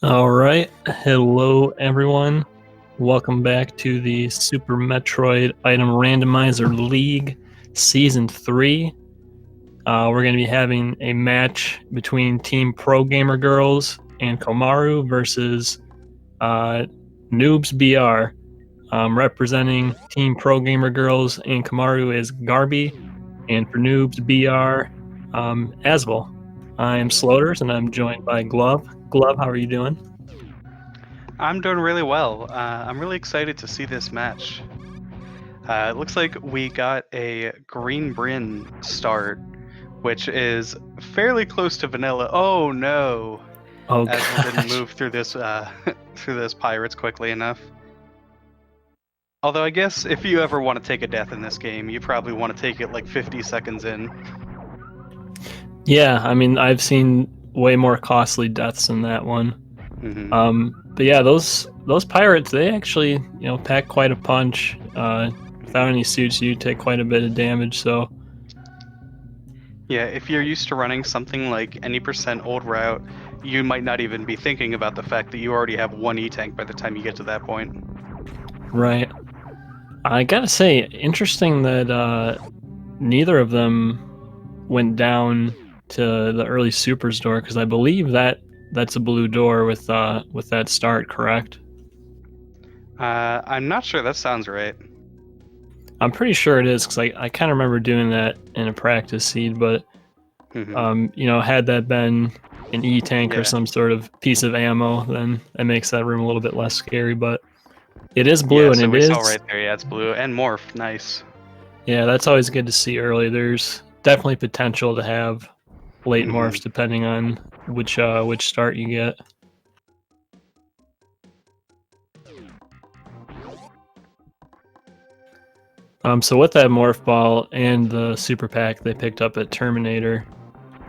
All right. Hello, everyone. Welcome back to the Super Metroid Item Randomizer League Season 3. We're going to be having a match between Team Pro Gamer Girls and Komaru versus Noobs BR. Representing Team Pro Gamer Girls and Komaru is Garby, and for Noobs BR, Asvel. I am Sloters, and I'm joined by Glove. Glove, how are you doing? I'm doing really well. I'm really excited to see this match. It looks like we got a green Bryn start, which is fairly close to vanilla. Oh no! Oh Aswell didn't gosh. move through this through those pirates quickly enough. Although I guess if you ever want to take a death in this game, you probably want to take it like 50 seconds in. Yeah, I mean, I've seen way more costly deaths than that one. But yeah, those pirates, they actually, pack quite a punch. Without any suits, you take quite a bit of damage. So Yeah, if you're used to running something like any percent old route, you might not even be thinking about the fact that you already have one E-tank by the time you get to that point. right, I gotta say, interesting that neither of them went down to the early supers door, because I believe that's a blue door with that start, correct? I'm not sure. That sounds right. I'm pretty sure it is, because I kind of remember doing that in a practice seed, but had that been an E-tank or Yeah. some sort of piece of ammo, then it makes that room a little bit less scary, but it is blue, Yeah, and so it we saw is, right there, yeah, it's blue and morph. Nice. yeah, that's always good to see early. There's definitely potential to have late morphs depending on which start you get. So with that morph ball and the super pack they picked up at Terminator,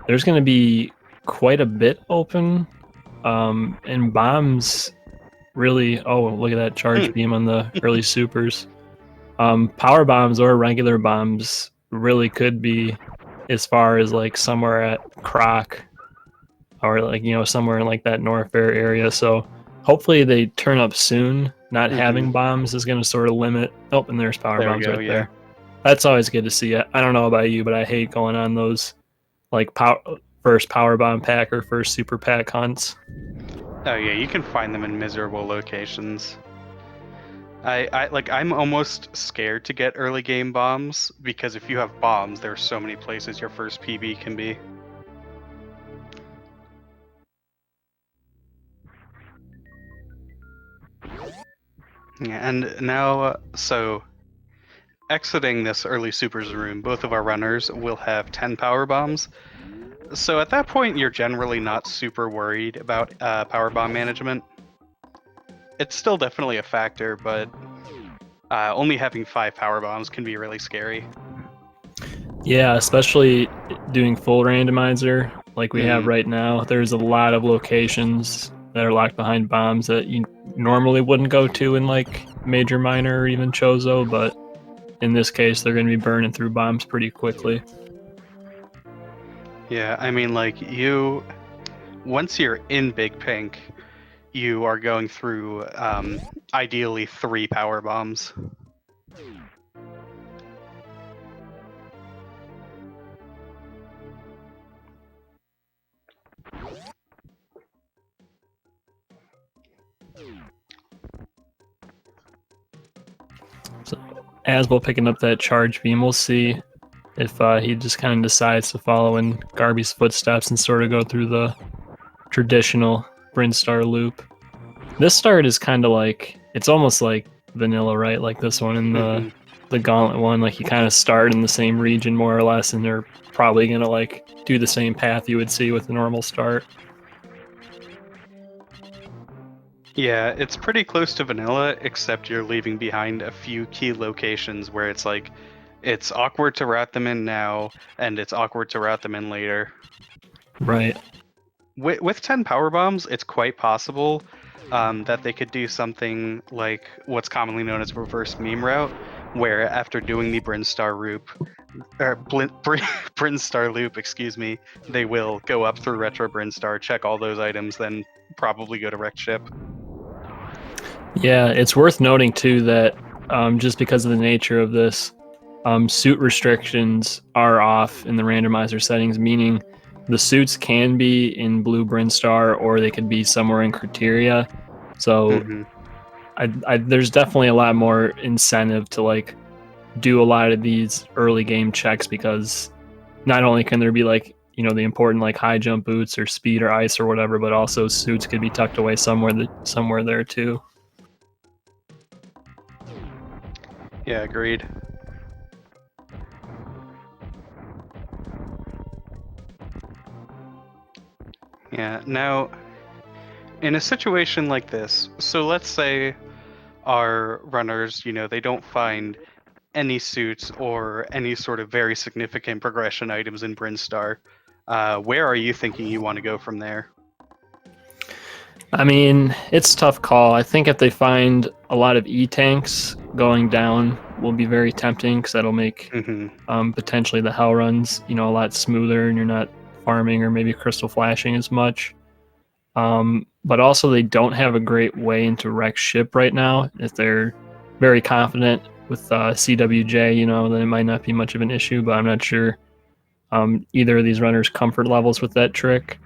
there's going to be quite a bit open, and bombs really. Oh, look at that charge beam on the early supers. Power bombs or regular bombs really could be as far as like somewhere at Croc, or like somewhere in like that North Fair area. So hopefully they turn up soon. Not having bombs is going to sort of limit. Oh, and there's power There we bombs go, right yeah. there. That's always good to see. I don't know about you, but I hate going on those like first power bomb pack or first super pack hunts. Oh yeah, you can find them in miserable locations. I'm almost scared to get early game bombs, because if you have bombs, there are so many places your first PB can be. Yeah, and now, so exiting this early supers room, both of our runners will have 10 power bombs. So at that point, you're generally not super worried about power bomb management. It's still definitely a factor, but only having 5 power bombs can be really scary. Yeah, especially doing full randomizer like we have right now. There's a lot of locations that are locked behind bombs that you normally wouldn't go to in like Major, Minor, or even Chozo, but in this case, they're going to be burning through bombs pretty quickly. Yeah, I mean, like, once you're in Big Pink, you are going through ideally 3 power bombs. So Aswell picking up that charge beam. We'll see if he just kind of decides to follow in Garby's footsteps and sort of go through the traditional Brinstar loop. This start is kind of like, it's almost like vanilla, right? Like this one and the Gauntlet one, like you kind of start in the same region more or less, and they're probably gonna like do the same path you would see with a normal start. Yeah, it's pretty close to vanilla, except you're leaving behind a few key locations where it's like, it's awkward to route them in now, and it's awkward to route them in later. Right. With 10 power bombs, it's quite possible that they could do something like what's commonly known as reverse meme route, where after doing the Brinstar loop, Brinstar loop, excuse me, they will go up through Retro Brinstar, check all those items, then probably go to Wrecked Ship. Yeah, it's worth noting too that just because of the nature of this, suit restrictions are off in the randomizer settings, meaning the suits can be in Blue Brinstar or they could be somewhere in Criteria. So there's definitely a lot more incentive to like do a lot of these early game checks, because not only can there be like, you know, the important like high jump boots or speed or ice or whatever, but also suits could be tucked away somewhere there too. Yeah, agreed. Yeah, now, in a situation like this, so let's say our runners, you know, they don't find any suits or any sort of very significant progression items in Brinstar. Where are you thinking you want to go from there? I mean, it's a tough call. I think if they find a lot of E-tanks, going down will be very tempting, because that'll make potentially the hell runs, you know, a lot smoother, and you're not farming or maybe crystal flashing as much. But also they don't have a great way into Wreck Ship right now. If they're very confident with CWJ, you know, then it might not be much of an issue, but I'm not sure either of these runners' comfort levels with that trick.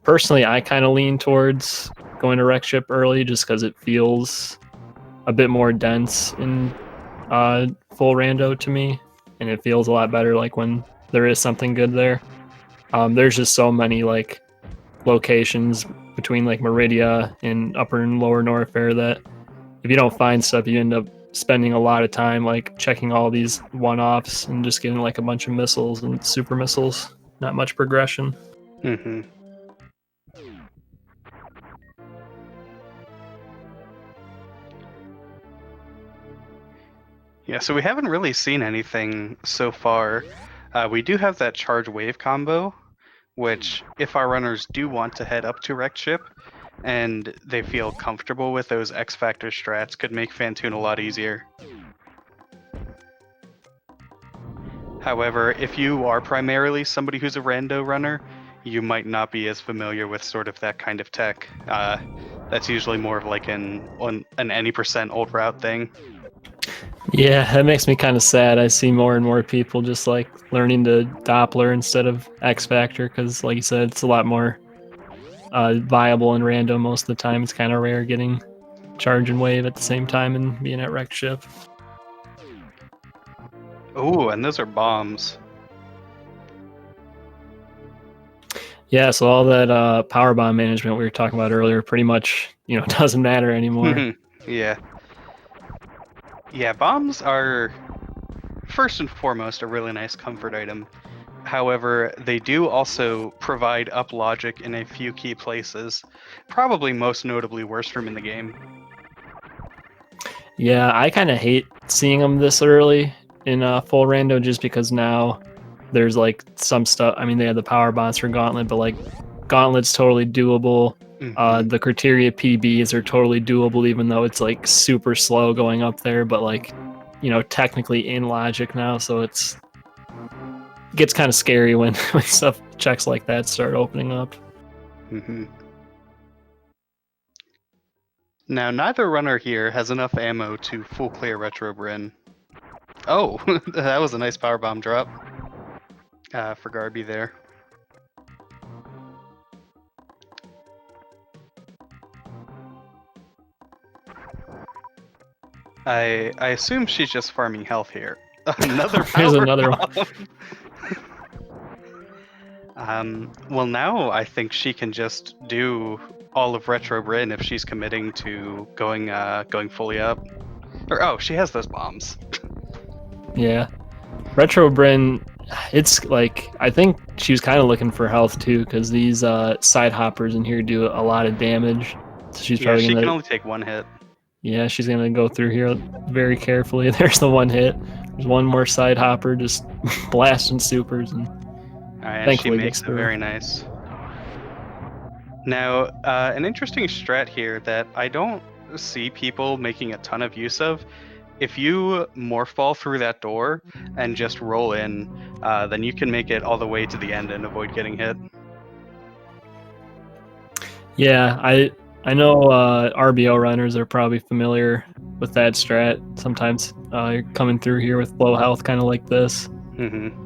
Personally, I kind of lean towards going to Wreck Ship early, just because it feels a bit more dense in full rando to me, and it feels a lot better like when there is something good there. There's just so many like locations between like Meridia and Upper and Lower Norfair that if you don't find stuff, you end up spending a lot of time like checking all these one-offs and just getting like a bunch of missiles and super missiles. Not much progression. Yeah, so we haven't really seen anything so far. We do have that charge wave combo, which if our runners do want to head up to Wrecked Ship and they feel comfortable with those X Factor strats, could make Fantoon a lot easier. However, if you are primarily somebody who's a rando runner, you might not be as familiar with sort of that kind of tech. That's usually more of like an any percent old route thing. Yeah, that makes me kind of sad. I see more and more people just like learning to Doppler instead of X Factor, because like you said, it's a lot more viable in random most of the time. It's kind of rare getting charge and wave at the same time and being at Wrecked Ship. Oh, and those are bombs. Yeah, so all that power bomb management we were talking about earlier pretty much, you know, doesn't matter anymore. Yeah. Yeah, bombs are first and foremost a really nice comfort item. However, they do also provide up logic in a few key places, probably most notably worst room in the game. Yeah, I kind of hate seeing them this early in full rando, just because now there's like some stuff. I mean, they have the power bombs for Gauntlet, but like Gauntlet's totally doable. The Criteria PBs are totally doable, even though it's like super slow going up there, but like, you know, technically in logic now, so it gets kind of scary when stuff checks like that start opening up. Now, neither runner here has enough ammo to full clear Retro Brin. Oh, that was a nice power bomb drop for Garby there. I assume she's just farming health here. Another Here's power another bomb. Well, now I think she can just do all of Retro Brin if she's committing to going fully up. Or oh, she has those bombs. Yeah, Retro Brin, it's like, I think she was kind of looking for health too, because these side hoppers in here do a lot of damage. So she's probably she gonna. can only take one hit. Yeah, she's gonna go through here very carefully. There's the one hit. There's one more side hopper, just blasting supers, and And she makes it very nice. Now, an interesting strat here that I don't see people making a ton of use of if you morph ball through that door and just roll in, then you can make it all the way to the end and avoid getting hit. Yeah, I know RBO runners are probably familiar with that strat. Sometimes you're coming through here with low health, kind of like this. Mm-hmm.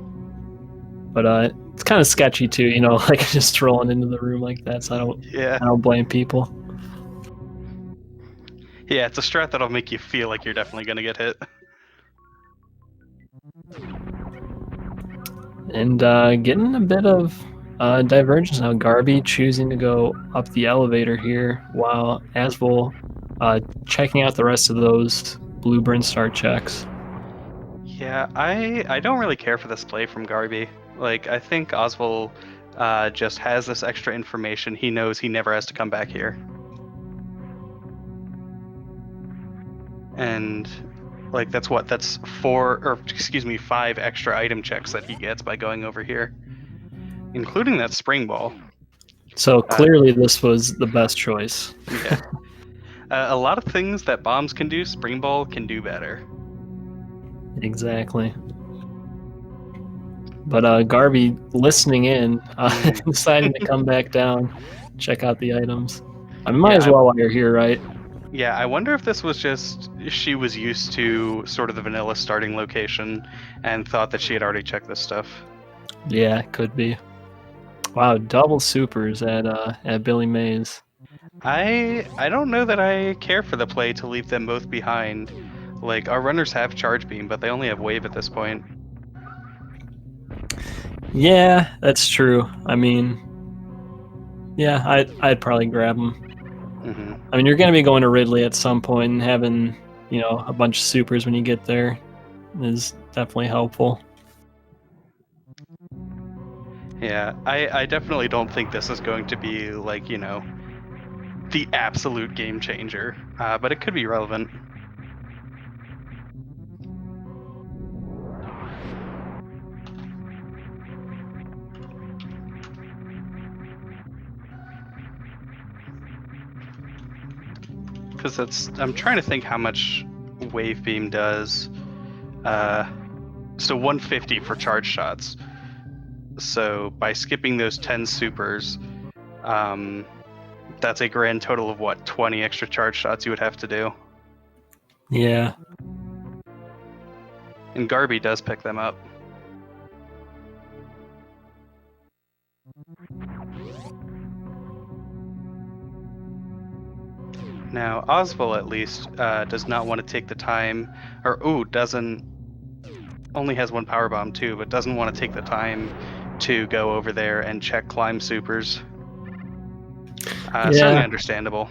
But it's kind of sketchy too, you know, like just strolling into the room like that. So Yeah. I don't blame people. Yeah, it's a strat that'll make you feel like you're definitely gonna get hit. And getting a bit of divergence now. Garby choosing to go up the elevator here, while Asvil checking out the rest of those blue Brinstar checks. Yeah, I don't really care for this play from Garby. Like, I think Oswald just has this extra information. He knows he never has to come back here. And, like, that's 5 extra item checks that he gets by going over here, including that spring ball. So clearly this was the best choice. Yeah. A lot of things that bombs can do, spring ball can do better. Exactly. But Garby listening in, deciding to come back down, check out the items. I mean, might as well while you're here, right? Yeah, I wonder if this was just she was used to sort of the vanilla starting location and thought that she had already checked this stuff. Yeah, it could be. Wow, double supers at Billy Mays. I don't know that I care for the play to leave them both behind. Like, our runners have charge beam, but they only have wave at this point. Yeah, that's true. I mean, yeah, I'd probably grab them. Mm-hmm. I mean, you're gonna be going to Ridley at some point, and having a bunch of supers when you get there is definitely helpful. Yeah, I definitely don't think this is going to be like the absolute game changer, but it could be relevant. Because I'm trying to think how much wave beam does. So 150 for charge shots. So by skipping those 10 supers, that's a grand total of what, 20 extra charge shots you would have to do. Yeah. And Garby does pick them up. Now, Oswald at least does not want to take the time, only has one power bomb too, but doesn't want to take the time to go over there and check climb supers. Certainly understandable.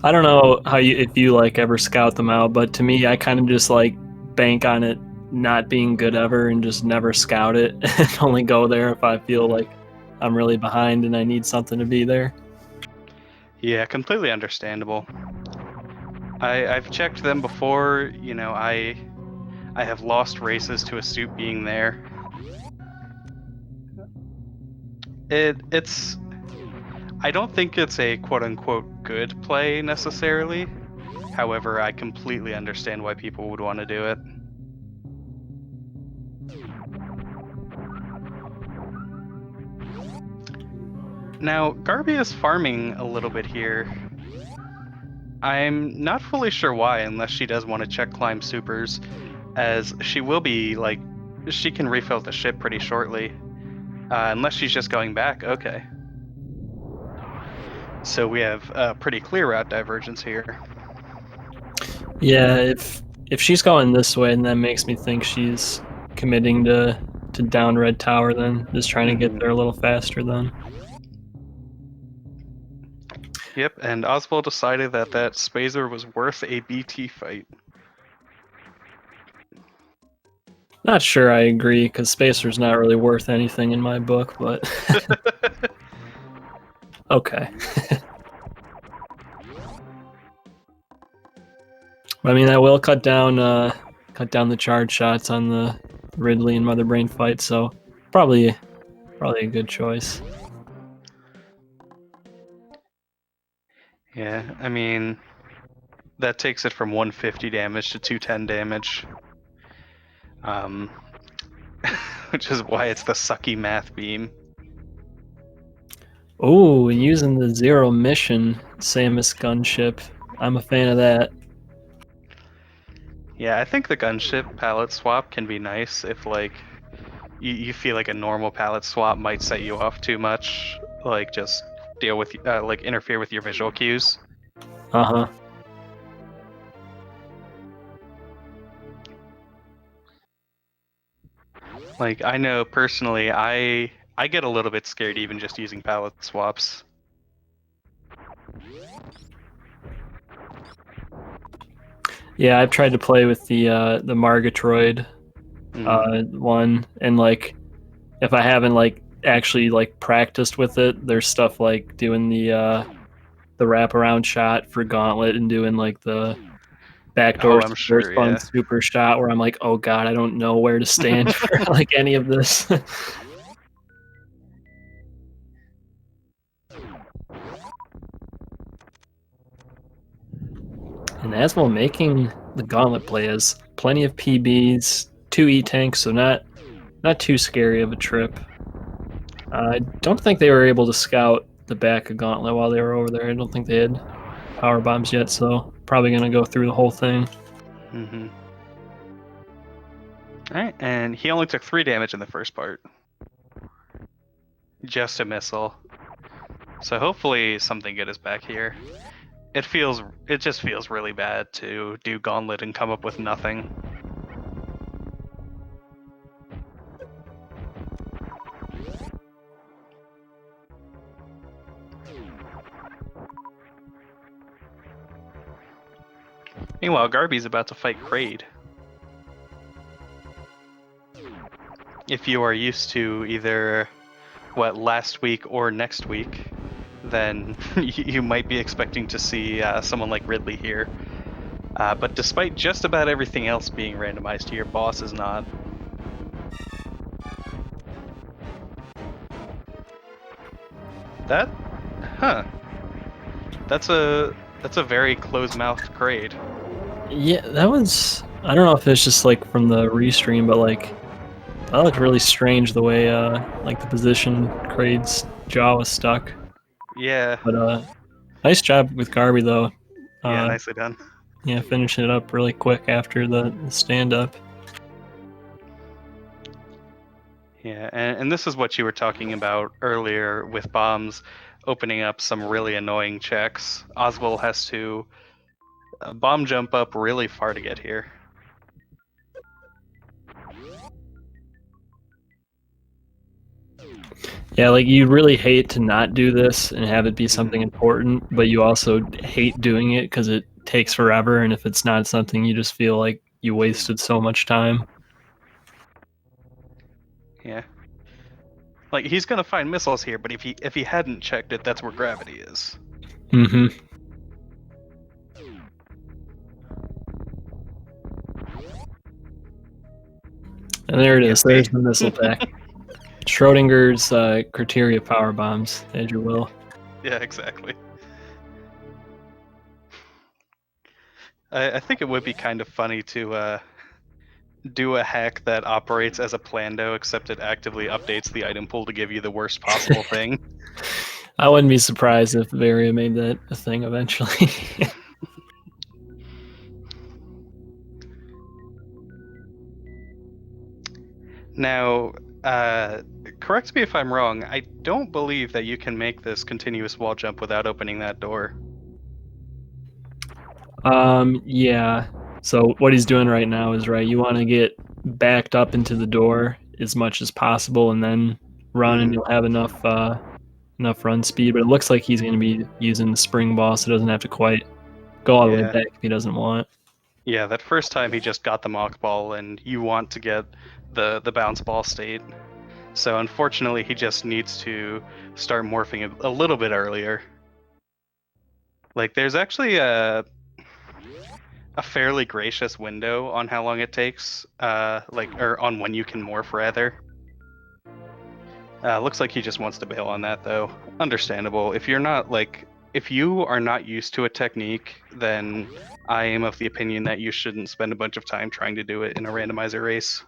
I don't know if you like ever scout them out, but to me, I kind of just like bank on it not being good ever and just never scout it and only go there if I feel like I'm really behind and I need something to be there. Yeah, completely understandable. I've checked them before. I have lost races to a suit being there. It's I don't think it's a quote-unquote good play necessarily. However, I completely understand why people would want to do it. Now, Garby is farming a little bit here. I'm not fully sure why, unless she does want to check climb supers, as she will be, she can refill the ship pretty shortly. Unless she's just going back, okay. So we have a pretty clear route divergence here. Yeah, if she's going this way, then that makes me think she's committing to down red tower, then just trying to get there a little faster then. Yep, and Oswald decided that Spazer was worth a BT fight. Not sure I agree, because Spacer's not really worth anything in my book, but okay. I mean, that will cut down the charge shots on the Ridley and Mother Brain fight, so probably a good choice. Yeah, I mean, That takes it from 150 damage to 210 damage. Which is why it's the sucky math beam. Oh, and using the Zero Mission Samus gunship. I'm a fan of that. Yeah, I think the gunship palette swap can be nice if like you feel like a normal palette swap might set you off too much, like just deal with like interfere with your visual cues. Uh-huh. Like I know personally, I get a little bit scared even just using palette swaps. Yeah, I've tried to play with the Margatroid one, and like if I haven't like actually like practiced with it, there's stuff like doing the wraparound shot for Gauntlet and doing like the backdoor Oh, I'm reverse sure, spun yeah. super shot where I'm like, oh god, I don't know where to stand for like any of this. And Asmo making the Gauntlet play has plenty of PBs, 2 E-tanks, so not too scary of a trip. I don't think they were able to scout the back of Gauntlet while they were over there. I don't think they had power bombs yet, so probably gonna go through the whole thing. Mm-hmm. Alright, and he only took 3 damage in the first part. Just a missile. So hopefully something good is back here. It just feels really bad to do Gauntlet and come up with nothing. Meanwhile, Garby's about to fight Kraid. If you are used to either last week or next week, then you might be expecting to see someone like Ridley here. But despite just about everything else being randomized here, boss is not. That, huh? That's a very close-mouthed Kraid. Yeah, that was. I don't know if it's just like from the restream, but like that looked really strange the way like the position Kraid's jaw was stuck. Yeah. But nice job with Garby though. Yeah, nicely done. Yeah, finishing it up really quick after the stand up. Yeah, and this is what you were talking about earlier with bombs opening up some really annoying checks. Oswald has to bomb jump up really far to get here. Yeah, like you really hate to not do this and have it be something important, but you also hate doing it because it takes forever, and if it's not something, you just feel like you wasted so much time. Yeah. Like he's gonna find missiles here, but if he hadn't checked it, that's where gravity is. Mm-hmm. And there it is. There's the missile pack. Schrodinger's criteria power bombs, as you will. Yeah, exactly. I think it would be kind of funny to do a hack that operates as a Plando, except it actively updates the item pool to give you the worst possible thing. I wouldn't be surprised if Varia made that a thing eventually. Now, correct me if I'm wrong, I don't believe that you can make this continuous wall jump without opening that door. Yeah. So what he's doing right now is right. You want to get backed up into the door as much as possible, and then run, and you'll have enough run speed. But it looks like he's going to be using the spring ball, so he doesn't have to quite go all the way back if he doesn't want. Yeah, that first time he just got the mock ball, and you want to get the bounce ball state. So unfortunately, he just needs to start morphing a little bit earlier. Like there's actually a fairly gracious window on how long it takes, or on when you can morph rather. Looks like he just wants to bail on that though. Understandable. If if you are not used to a technique, then I am of the opinion that you shouldn't spend a bunch of time trying to do it in a randomizer race.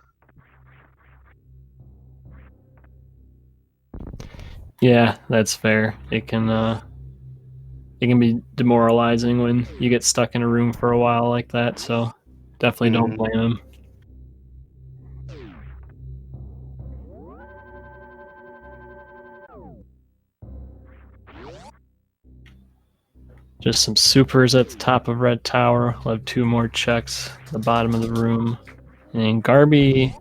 Yeah, that's fair. It can be demoralizing when you get stuck in a room for a while like that, so definitely don't blame him. Just some supers at the top of Red Tower. We'll have 2 more checks at the bottom of the room. And Garby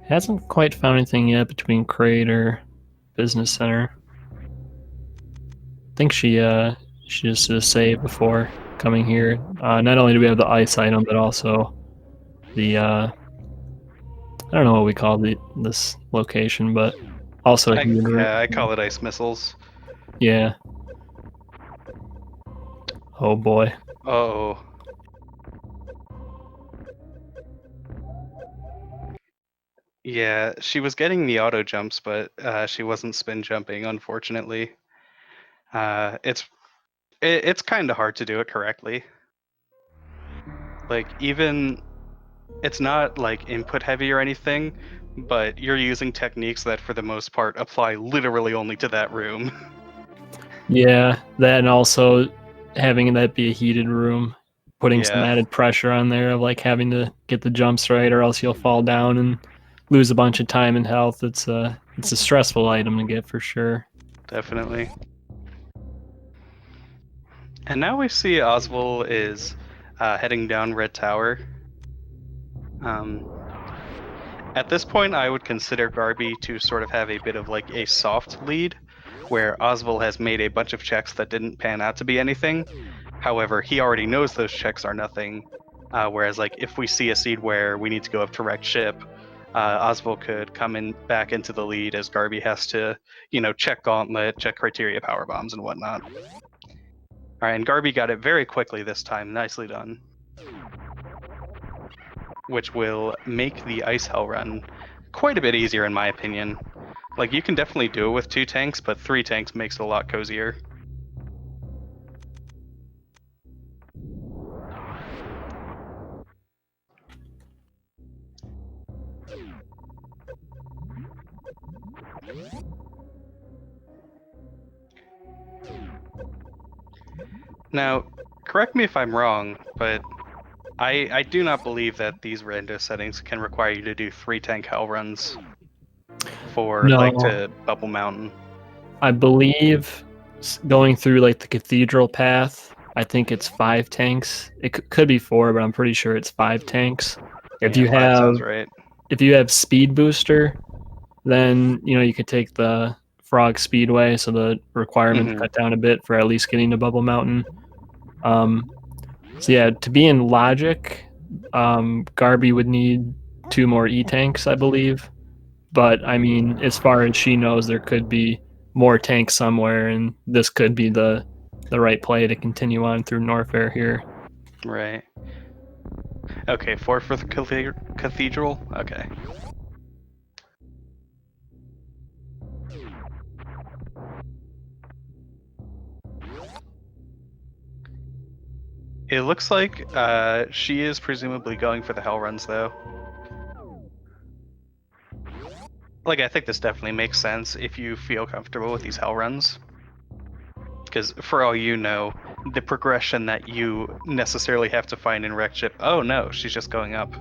hasn't quite found anything yet between Crate or Business Center. I think she just did a save before coming here. Not only do we have the ice item, but also the I don't know what we call this location, but also I call it ice missiles. Yeah. Oh boy. Oh. Yeah, she was getting the auto jumps, but she wasn't spin jumping, unfortunately. It's kind of hard to do it correctly. Like, even it's not like input heavy or anything, but you're using techniques that for the most part apply literally only to that room. Yeah, that and also having that be a heated room, putting some Yeah, added pressure on there of like having to get the jumps right or else you'll fall down and lose a bunch of time and health. It's a stressful item to get for sure. definitely. And now we see Oswald is heading down Red Tower. At this point, I would consider Garby to sort of have a bit of like a soft lead, where Oswald has made a bunch of checks that didn't pan out to be anything. However, he already knows those checks are nothing. Whereas, like, if we see a seed where we need to go up to wrecked ship, Oswald could come in back into the lead as Garby has to, check Gauntlet, check criteria power bombs and whatnot. All right, and Garby got it very quickly this time. Nicely done. Which will make the Ice Hell run quite a bit easier, in my opinion. Like, you can definitely do it with 2 tanks, but 3 tanks makes it a lot cozier. Now, correct me if I'm wrong, but I do not believe that these rando settings can require you to do 3 tank hell runs for No, like to Bubble Mountain. I believe going through like the cathedral path, I think it's 5 tanks. It could be 4, but I'm pretty sure it's 5 tanks. If Yeah, you 5 have sounds right. if you have speed booster, then you could take the Frog Speedway, so the requirements cut down a bit for at least getting to Bubble Mountain. So yeah, to be in logic, Garby would need 2 more E tanks, I believe. But I mean, as far as she knows, there could be more tanks somewhere, and this could be the right play to continue on through Norfair here. Right. Okay, 4 for the cathedral. Okay. It looks like she is presumably going for the hell runs, though. Like, I think this definitely makes sense if you feel comfortable with these hell runs. Because for all you know, the progression that you necessarily have to find in wrecked ship, oh no, she's just going up.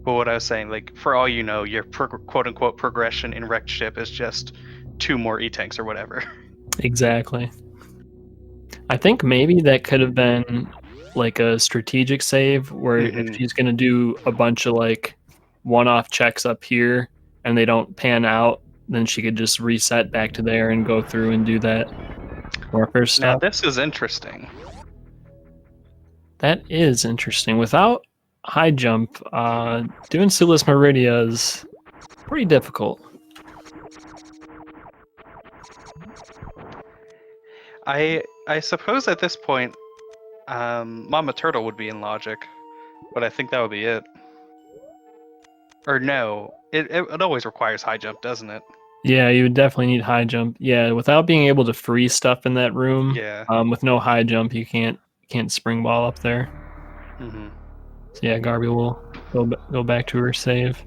But what I was saying, like, for all you know, your quote-unquote progression in wrecked ship is just 2 more E-tanks or whatever. Exactly. I think maybe that could have been like a strategic save where if she's going to do a bunch of like one-off checks up here and they don't pan out, then she could just reset back to there and go through and do that warfare stuff. Now, this is interesting. That is interesting. Without high jump, doing Sulis Meridia is pretty difficult. I suppose at this point, Mama Turtle would be in logic, but I think that would be it. Or no, it always requires high jump, doesn't it? Yeah, you would definitely need high jump. Yeah, without being able to freeze stuff in that room, Yeah. with no high jump, you can't spring ball up there. Hmm. So yeah, Garby will go back to her save.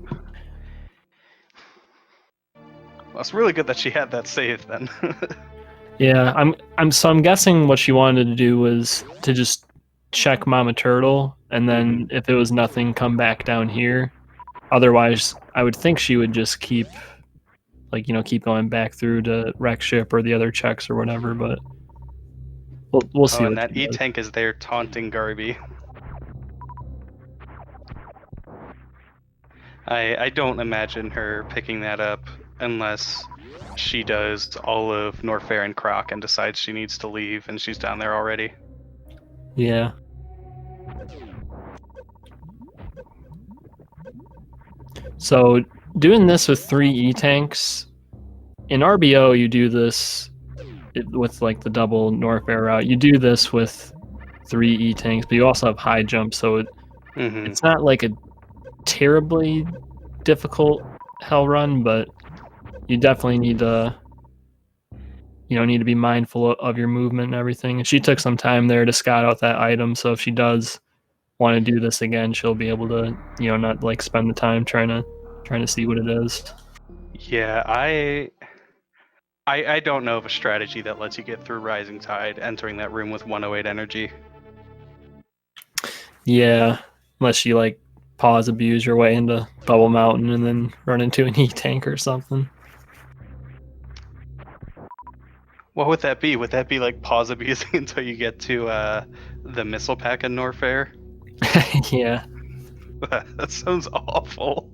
Well, it's really good that she had that save then. Yeah, I'm guessing what she wanted to do was to just check Mama Turtle, and then if it was nothing, come back down here. Otherwise, I would think she would just keep keep going back through to wreck ship or the other checks or whatever. But we'll Oh, see and what she that E does. tank is there taunting Garby. I don't imagine her picking that up unless she does all of Norfair and Croc and decides she needs to leave and she's down there already. Yeah. So doing this with 3 E tanks in RBO, you do this with like the double Norfair route. You do this with 3 E tanks, but you also have high jump, so it's not like a terribly difficult hell run, but you definitely need to need to be mindful of your movement and everything. And she took some time there to scout out that item, so if she does want to do this again, she'll be able to not like spend the time trying to see what it is. Yeah, I don't know of a strategy that lets you get through Rising Tide entering that room with 108 energy. Yeah, unless you like pause abuse your way into Bubble Mountain and then run into an E tank or something. What would that be? Would that be like pause abusing until you get to the missile pack in Norfair? Yeah. That sounds awful.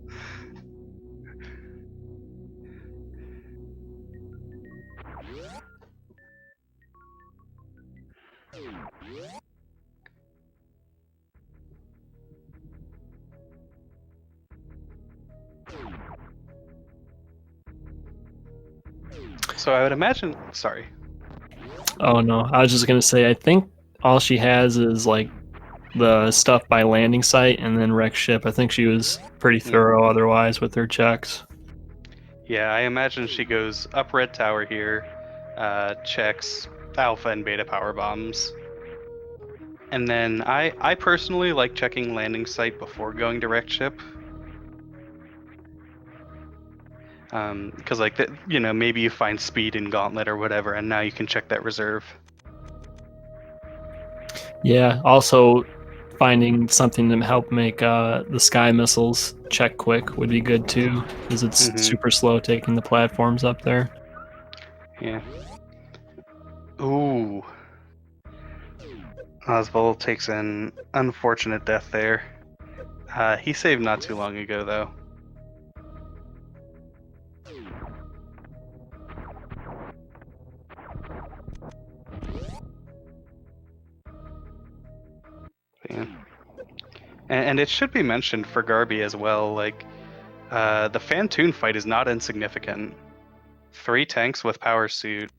So I would imagine. Sorry. Oh no, I was just gonna say I think all she has is like the stuff by landing site and then wreck ship. I think she was pretty thorough otherwise with her checks. Yeah, I imagine she goes up red tower here, checks alpha and beta power bombs, and then I personally like checking landing site before going direct ship. Because like maybe you find speed in Gauntlet or whatever, and now you can check that reserve. Yeah, also finding something to help make the sky missiles check quick would be good too, because it's super slow taking the platforms up there. Yeah. Ooh. Oswald takes an unfortunate death there. He saved not too long ago, though. Yeah. And it should be mentioned for Garby as well, like, the Fantoon fight is not insignificant. 3 tanks with power suit.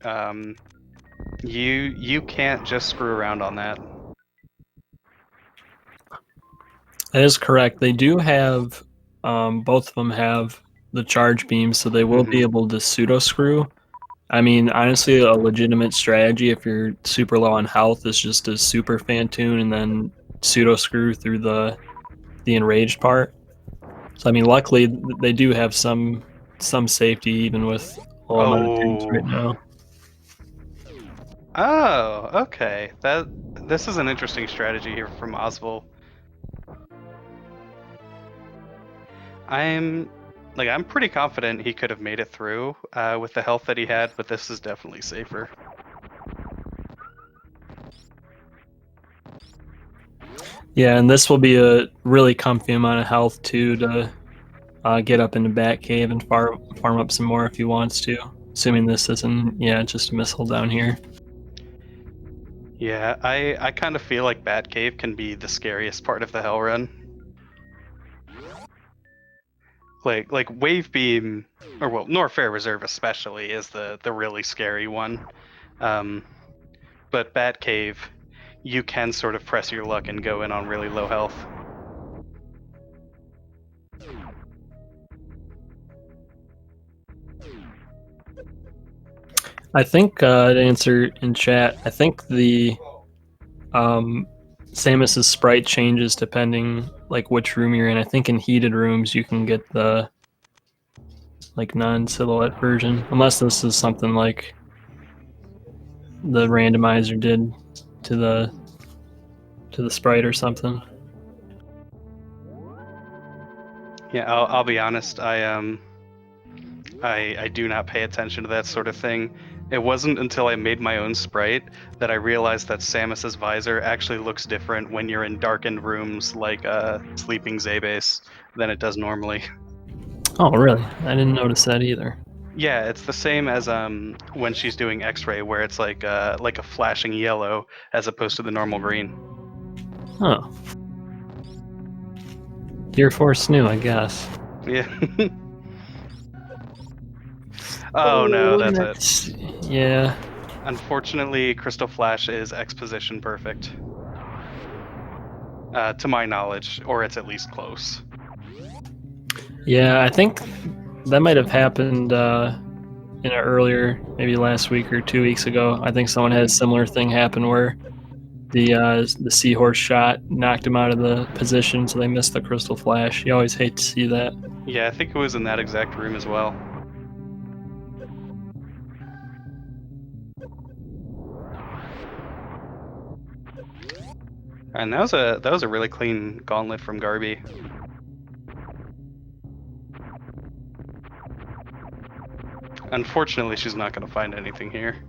You can't just screw around on that. That is correct. They do have, both of them have the charge beams, so they will be able to pseudo screw. I mean, honestly, a legitimate strategy if you're super low on health is just to super Fantoon and then pseudo screw through the enraged part. So I mean, luckily they do have some safety even with a low amount of tanks right now. Oh, okay. This is an interesting strategy here from Oswald. I'm pretty confident he could have made it through with the health that he had, but this is definitely safer. Yeah, and this will be a really comfy amount of health too to get up into Batcave and farm up some more if he wants to. Assuming this isn't just a missile down here. Yeah, I kind of feel like Batcave can be the scariest part of the Hell Run. Like Wave Beam, or well, Norfair Reserve especially is the really scary one. But Batcave, you can sort of press your luck and go in on really low health. I think to answer in chat, I think the Samus's sprite changes depending like which room you're in. I think in heated rooms you can get the like non-silhouette version, unless this is something like the randomizer did to the sprite or something. Yeah, I'll be honest. I do not pay attention to that sort of thing. It wasn't until I made my own sprite that I realized that Samus's visor actually looks different when you're in darkened rooms like Sleeping Zaybase than it does normally. Oh, really? I didn't notice that either. Yeah, it's the same as when she's doing X-ray, where it's like a flashing yellow as opposed to the normal green. Oh. Gear Force new, I guess. Yeah. Oh no, that's it. Yeah. Unfortunately, Crystal Flash is exposition perfect. To my knowledge, or it's at least close. Yeah, I think that might have happened in an earlier, maybe last week or 2 weeks ago. I think someone had a similar thing happen where the seahorse shot knocked him out of the position, so they missed the Crystal Flash. You always hate to see that. Yeah, I think it was in that exact room as well. And that was a really clean gauntlet from Garby. Unfortunately, she's not going to find anything here.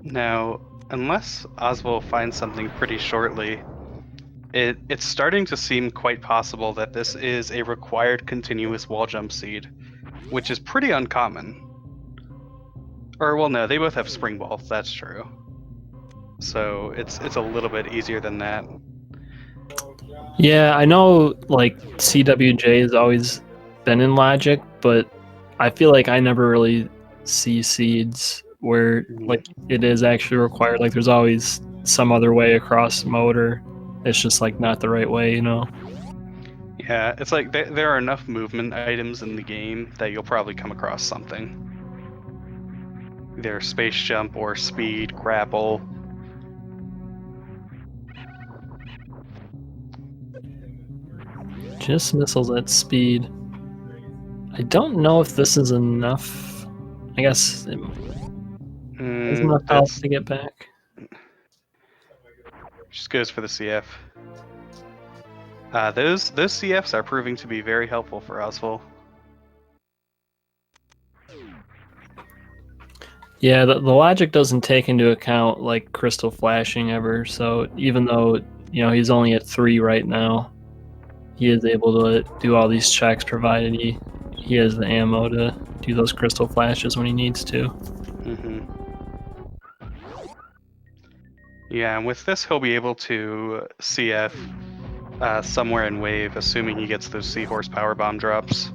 Now, unless Oswald finds something pretty shortly, it's starting to seem quite possible that this is a required continuous wall jump seed, which is pretty uncommon. Or, well, no, they both have spring balls, that's true. So it's a little bit easier than that. Yeah, I know like CWJ has always been in Logic, but I feel like I never really see seeds where like it is actually required. Like there's always some other way across mode, or it's just like not the right way, you know? Yeah, it's like there are enough movement items in the game that you'll probably come across something. Either space jump or speed, grapple. Just missiles at speed. I don't know if this is enough. I guess it is enough health to get back. Just goes for the CF. Those CFs are proving to be very helpful for Oswald. Yeah, the logic doesn't take into account like crystal flashing ever. So even though he's only at 3 right now, he is able to do all these checks provided he has the ammo to do those crystal flashes when he needs to. Mm-hmm. Yeah, and with this he'll be able to CF somewhere in wave, assuming he gets those seahorse power bomb drops.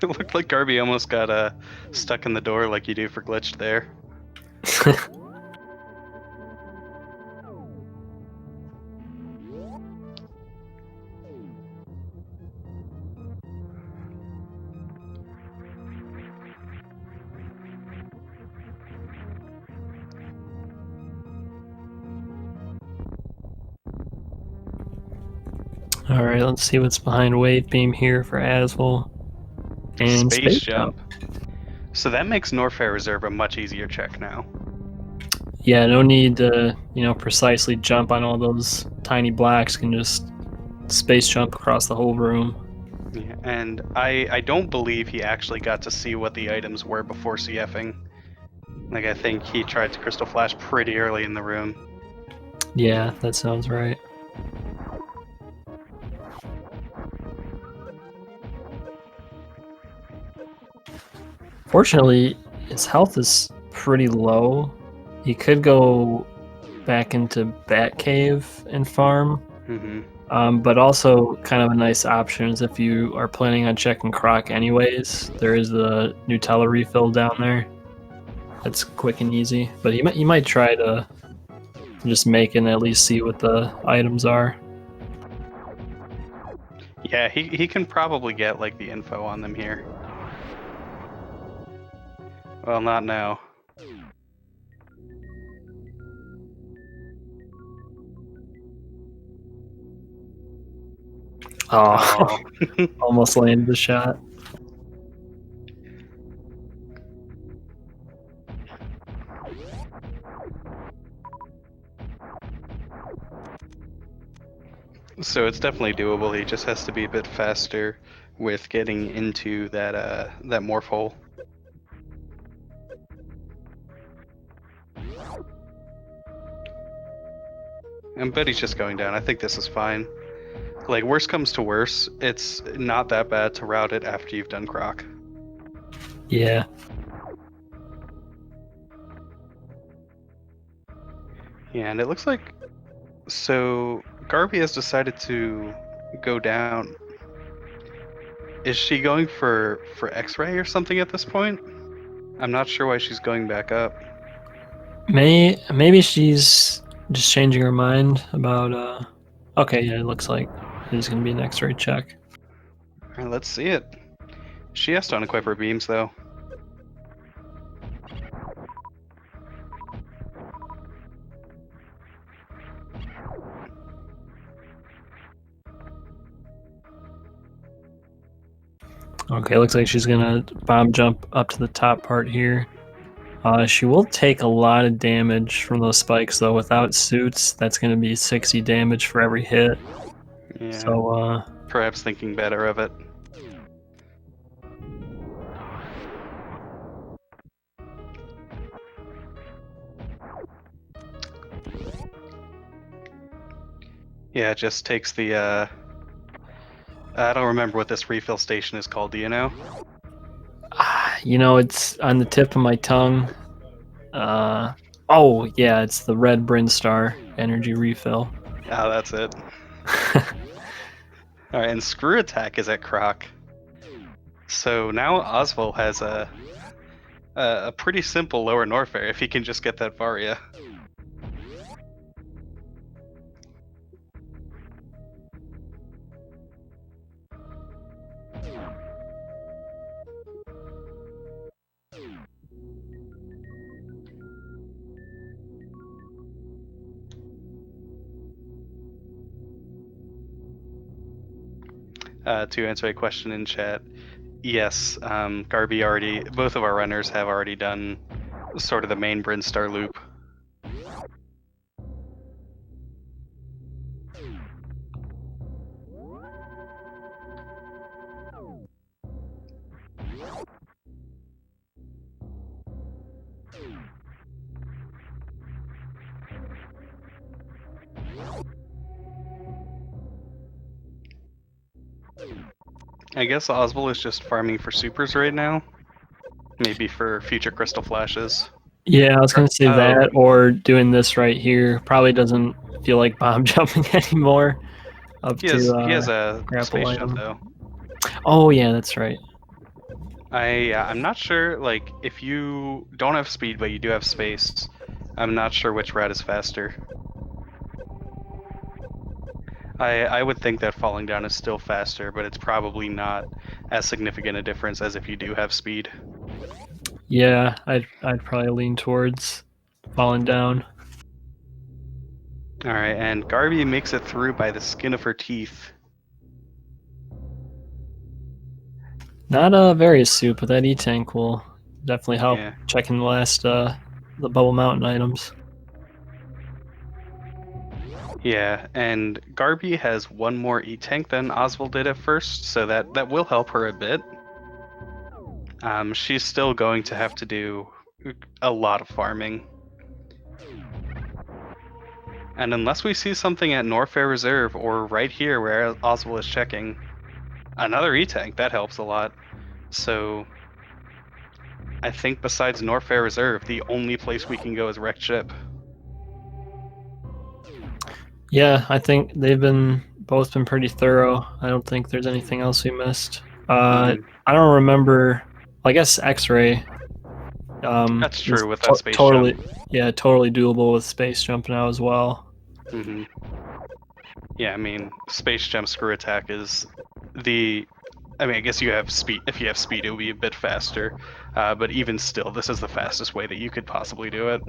It looked like Garby almost got stuck in the door like you do for glitched there. All right, let's see what's behind wave beam here for Aswell. And space jump. So that makes Norfair Reserve a much easier check now. Yeah, no need to, precisely jump on all those tiny blocks. Can just space jump across the whole room. Yeah, and I don't believe he actually got to see what the items were before CFing. Like, I think he tried to Crystal Flash pretty early in the room. Yeah, that sounds right. Fortunately, his health is pretty low. He could go back into Batcave and farm. But also kind of a nice option is if you are planning on checking Croc anyways, there is the Nutella refill down there. That's quick and easy. But you might try to just make and at least see what the items are. Yeah, he can probably get like the info on them here. Well, not now. Oh, almost landed the shot. So it's definitely doable. He just has to be a bit faster with getting into that that morph hole. I bet he's just going down. I think this is fine. Like, worst comes to worst, it's not that bad to route it after you've done Croc. Yeah. Yeah, and it looks like... So, Garby has decided to go down. Is she going for X-ray or something at this point? I'm not sure why she's going back up. Maybe she's just changing her mind about okay, yeah, it looks like it is gonna be an X-ray check. Alright, let's see it. She has to unequip her beams though. Okay, looks like she's gonna bomb jump up to the top part here. She will take a lot of damage from those spikes though. Without suits, that's gonna be 60 damage for every hit. Yeah. So perhaps thinking better of it. Yeah, it just takes the I don't remember what this refill station is called, do you know? you know, it's on the tip of my tongue. Oh yeah, it's the red Brinstar energy refill. Oh, that's it. Alright, and Screw Attack is at Croc. So now Oswald has a pretty simple lower Norfair if he can just get that Varia. To answer a question in chat, yes, Garby already, both of our runners have already done sort of the main Brinstar loop. I guess Oswald is just farming for supers right now. Maybe for future crystal flashes. Yeah, I was gonna say that, or doing this right here. Probably doesn't feel like bomb jumping anymore. He has a grapple space jet item. though. Oh yeah, that's right. I'm not sure, like, if you don't have speed but you do have space, I'm not sure which route is faster. I would think that falling down is still faster, but it's probably not as significant a difference as if you do have speed. Yeah, I'd probably lean towards falling down. Alright, and Garby makes it through by the skin of her teeth. Not a Various suit, but that E-Tank will definitely help checking the last the Bubble Mountain items. Yeah, and Garby has one more E-Tank than Oswald did at first, so that will help her a bit. She's still going to have to do a lot of farming. And unless we see something at Norfair Reserve or right here where Oswald is checking, another E-Tank, that helps a lot. So I think besides Norfair Reserve, the only place we can go is wrecked ship. Yeah, I think they've both been pretty thorough. I don't think there's anything else we missed. I don't remember. I guess X-ray. That's Is true with that space totally, jump. yeah, totally doable with space jump now as well. hmm Yeah, I mean, space jump screw attack is the. I mean, I guess you have speed. If you have speed, it would be a bit faster. But even still, this is the fastest way that you could possibly do it.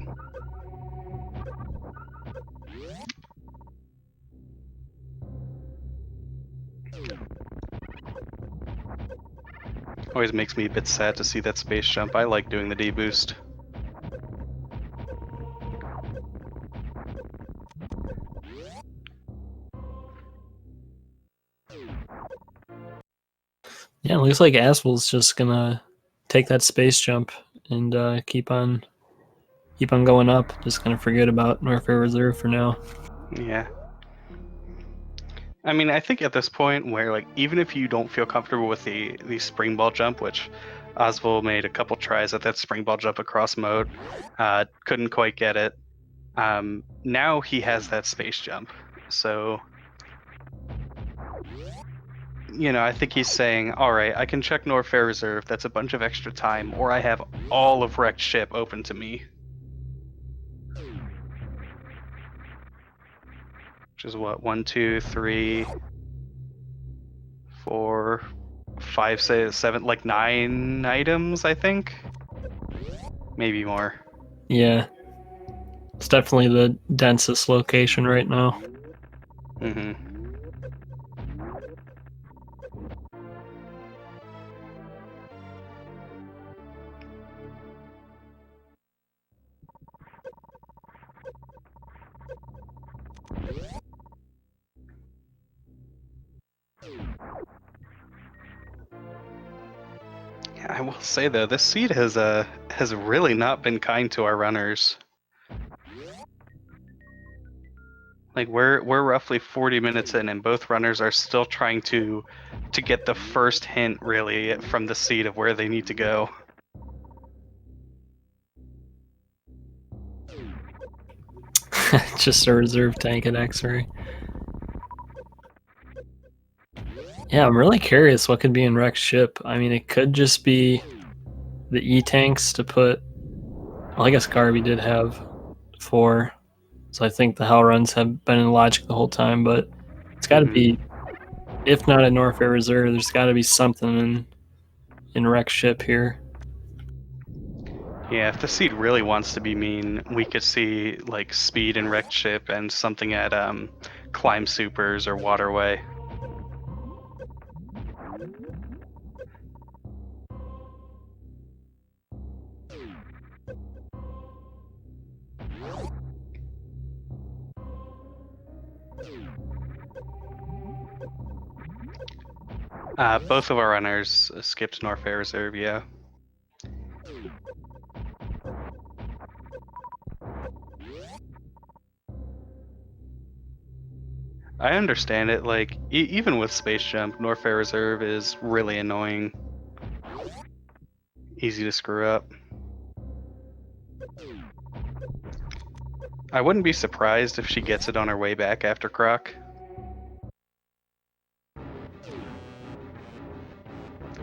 Always makes me a bit sad to see that space jump. I like doing the D boost. Yeah, it looks like Asphal's just gonna take that space jump and keep on going up. Just gonna forget about Norfair Reserve for now. Yeah. I mean, I think at this point where like even if you don't feel comfortable with the spring ball jump, which Oswald made a couple tries at that spring ball jump across mode, couldn't quite get it. Now he has that space jump, so I think he's saying, all right, I can check Norfair Reserve. That's a bunch of extra time, or I have all of wrecked ship open to me. Which is what, 1, 2, 3, 4, 5, 6, 7, like 9 items, I think. Maybe more. Yeah, it's definitely the densest location right now. Mm-hmm. I will say though, this seed has really not been kind to our runners. Like we're roughly 40 minutes in, and both runners are still trying to get the first hint really from the seed of where they need to go. Just a reserve tank at X-ray. Yeah, I'm really curious what could be in Rex ship. I mean, it could just be the E-tanks to put. Well, I guess Garby did have 4, so I think the Hell runs have been in logic the whole time. But it's got to be, if not a Norfair Reserve, there's got to be something in Rex ship here. Yeah, if the seed really wants to be mean, we could see like speed and wrecked ship and something at climb supers or waterway. Both of our runners skipped Norfair Reserve, yeah. I understand it. Like even with Space Jump, Norfair Reserve is really annoying. Easy to screw up. I wouldn't be surprised if she gets it on her way back after Croc.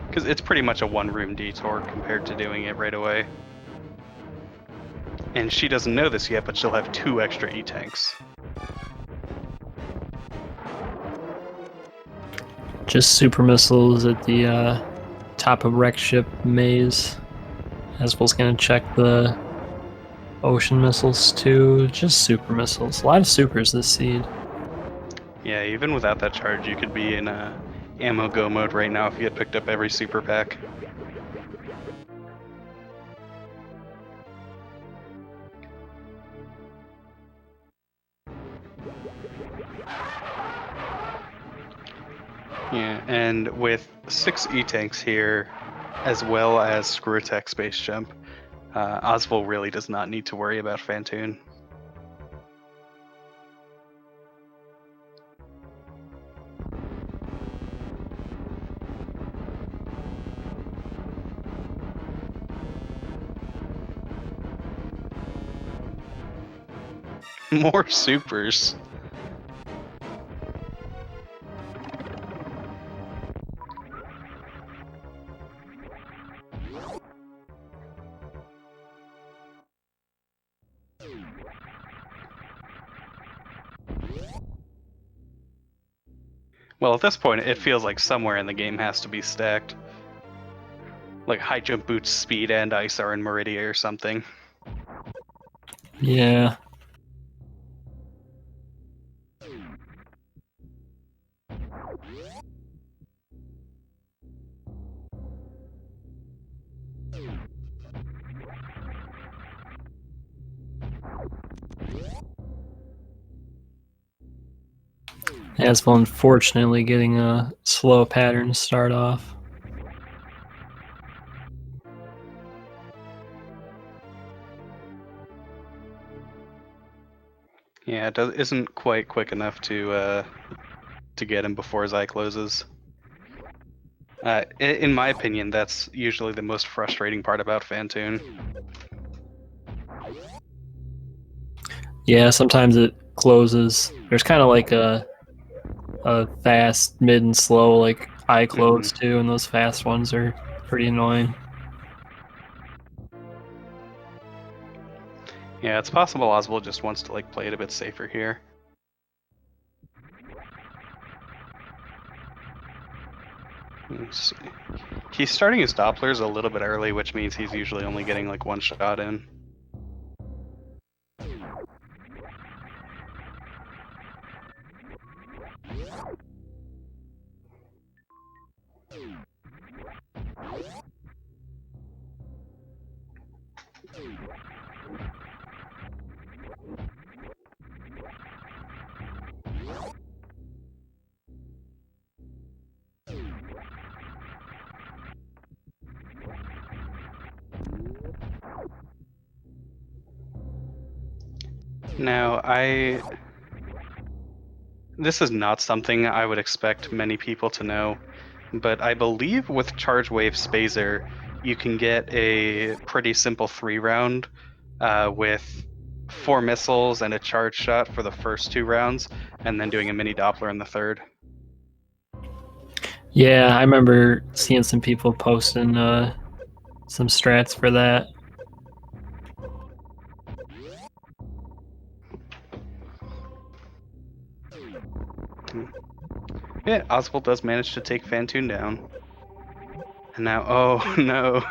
Because it's pretty much a one-room detour compared to doing it right away. And she doesn't know this yet, but she'll have 2 extra E-tanks. Just super missiles at the top of wreck ship maze. Aswell's gonna check the ocean missiles too. Just super missiles. A lot of supers this seed. Yeah, even without that charge, you could be in ammo go mode right now if you had picked up every super pack. Yeah, and with 6 E-tanks here, as well as Screw Attack Space Jump, Oswald really does not need to worry about Fantoon. More supers. Well, at this point, it feels like somewhere in the game has to be stacked. Like high jump boots, speed, and ice are in Meridia or something. Yeah. As well, unfortunately, getting a slow pattern to start off. Yeah, it isn't quite quick enough to get him before his eye closes. In my opinion, that's usually the most frustrating part about Fantoon. Yeah, sometimes it closes. There's kind of like a fast, mid, and slow, like eye close too, and those fast ones are pretty annoying. Yeah, it's possible Oswald just wants to like play it a bit safer here. Let's see. He's starting his Dopplers a little bit early, which means he's usually only getting like one shot in. Now, this is not something I would expect many people to know, but I believe with Charge Wave Spazer, you can get a pretty simple 3-round with 4 missiles and a charge shot for the first 2 rounds, and then doing a mini Doppler in the third. Yeah, I remember seeing some people posting some strats for that. Yeah, Oswald does manage to take Fantoon down. And now, oh no.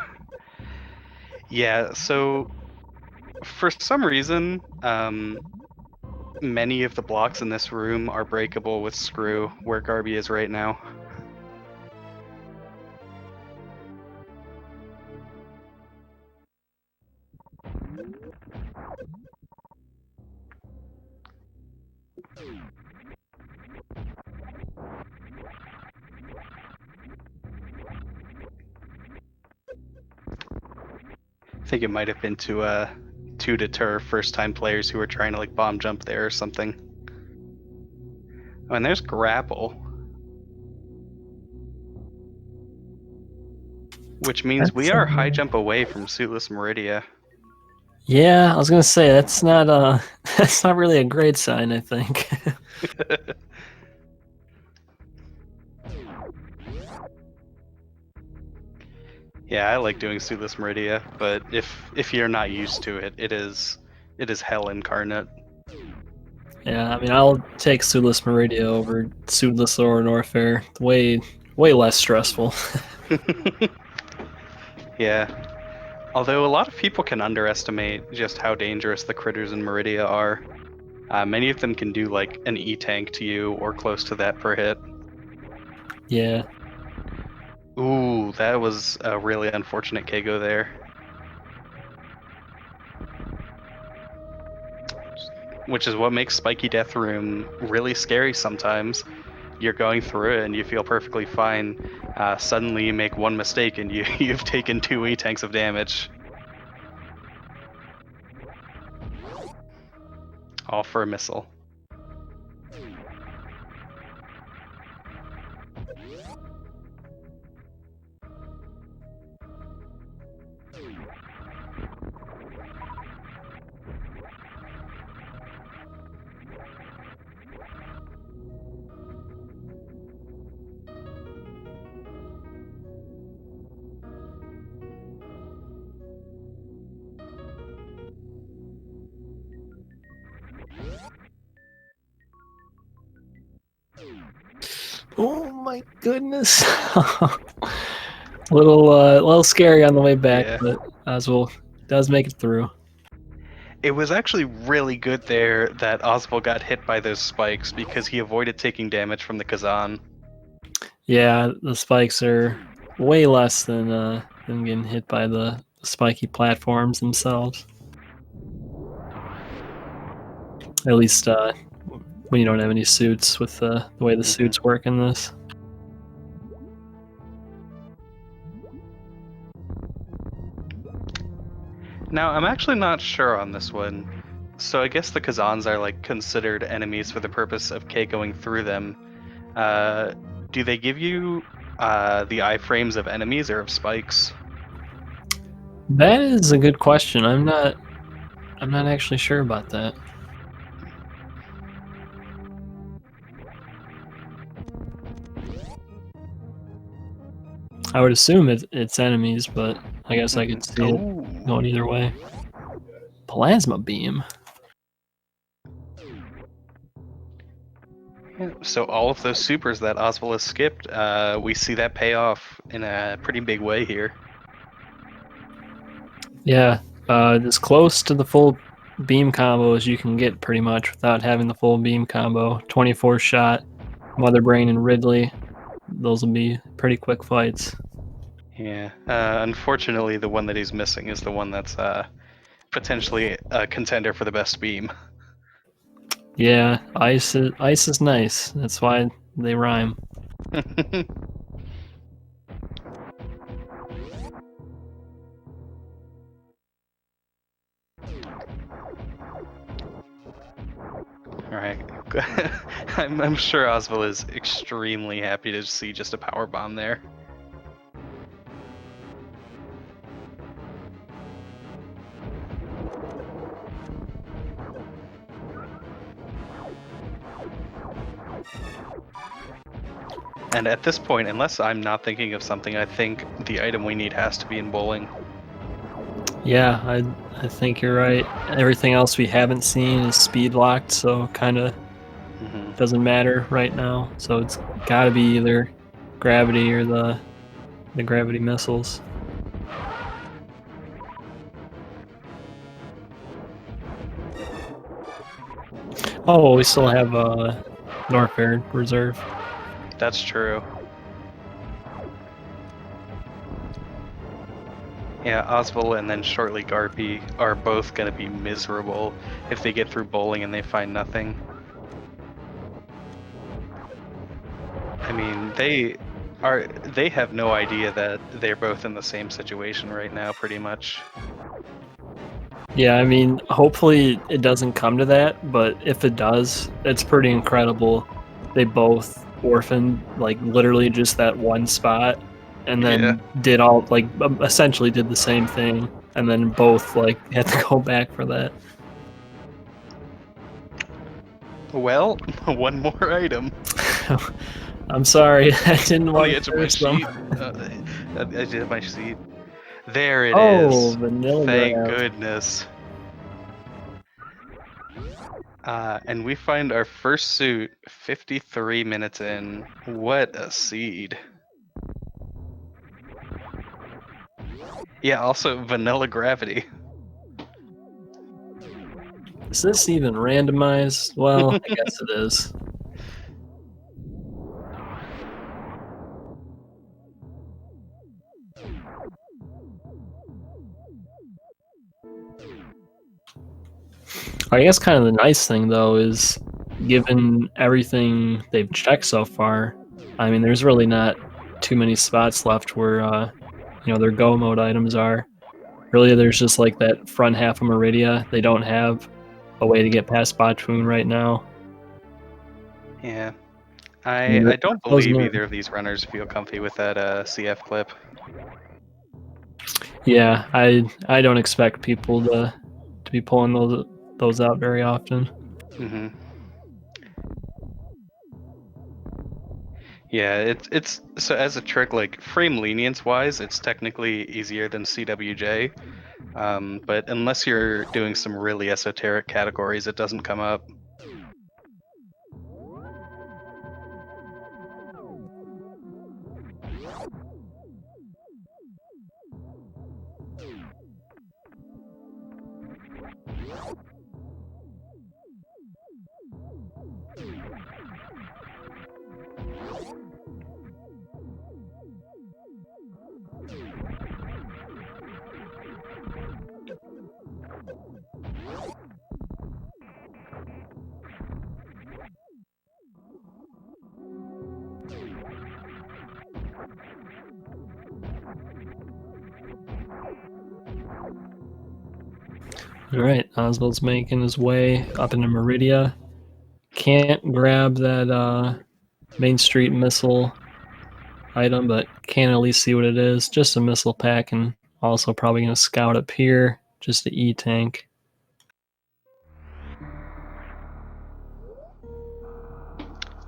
Yeah, so for some reason, many of the blocks in this room are breakable with Screw, where Garby is right now. I think it might have been to deter first-time players who were trying to like bomb jump there or something. Oh, and there's grapple, which means we are high jump away from Suitless Meridia. Yeah, I was gonna say that's not that's not really a great sign, I think. Yeah, I like doing Suitless Meridia, but if you're not used to it, it is hell incarnate. Yeah, I mean, I'll take Suitless Meridia over Suitless Lower Norfair. Way less stressful. Yeah. Although a lot of people can underestimate just how dangerous the critters in Meridia are. Many of them can do like an E-tank to you or close to that per hit. Yeah. Ooh, that was a really unfortunate KO there. Which is what makes Spiky Death Room really scary sometimes. You're going through it and you feel perfectly fine. Suddenly you make one mistake and you've taken 2 E-tanks of damage. All for a missile. my goodness. little scary on the way back, Yeah. but Oswald does make it through. It was actually really good there that Oswald got hit by those spikes because he avoided taking damage from the Kazan. Yeah, the spikes are way less than getting hit by the spiky platforms themselves. At least when you don't have any suits with the way the suits work in this. Now, I'm actually not sure on this one. So I guess the Kazans are like considered enemies for the purpose of K going through them. Do they give you the iframes of enemies or of spikes? That is a good question. I'm not actually sure about that. I would assume it's enemies, but I guess I could see it going either way. Plasma beam. Yeah, so all of those supers that Oswald has skipped, we see that pay off in a pretty big way here. Yeah, as close to the full beam combo as you can get pretty much without having the full beam combo. 24 shot, Mother Brain and Ridley. Those will be pretty quick fights. Yeah. Unfortunately, the one that he's missing is the one that's potentially a contender for the best beam. Yeah, ice is nice. That's why they rhyme. Alright. I'm sure Oswald is extremely happy to see just a power bomb there. And at this point, unless I'm not thinking of something, I think the item we need has to be in bowling. Yeah, I think you're right. Everything else we haven't seen is speed locked, so kind of doesn't matter right now. So it's got to be either gravity or the gravity missiles. Oh, we still have Norfair Reserve. That's true. Yeah, Oswald and then shortly Garpy are both going to be miserable if they get through bowling and they find nothing. I mean, they have no idea that they're both in the same situation right now, pretty much. Yeah, I mean, hopefully it doesn't come to that, but if it does, it's pretty incredible. They both orphaned like literally just that one spot, and then did all like essentially did the same thing, and then both like had to go back for that. Well, one more item. I'm sorry, I didn't want It's to my curse them. sheet. I did my sheet. There it Oh, is. vanilla Thank grab. goodness. And we find our first suit 53 minutes in. What a seed. Yeah, also vanilla gravity. Is this even randomized? Well, I guess it is. I guess kind of the nice thing though is, given everything they've checked so far, I mean, there's really not too many spots left where their go mode items are. Really, there's just like that front half of Meridia. They don't have a way to get past Botchoon right now. Yeah. I don't believe either of these runners feel comfy with that CF clip. Yeah, I don't expect people to be pulling those out very often. Yeah, it's so as a trick, like frame lenience wise, it's technically easier than CWJ. But unless you're doing some really esoteric categories, it doesn't come up. All right, Oswald's making his way up into Meridia. Can't grab that Main Street missile item, but can at least see what it is. Just a missile pack, and also probably going to scout up here, just the E-tank.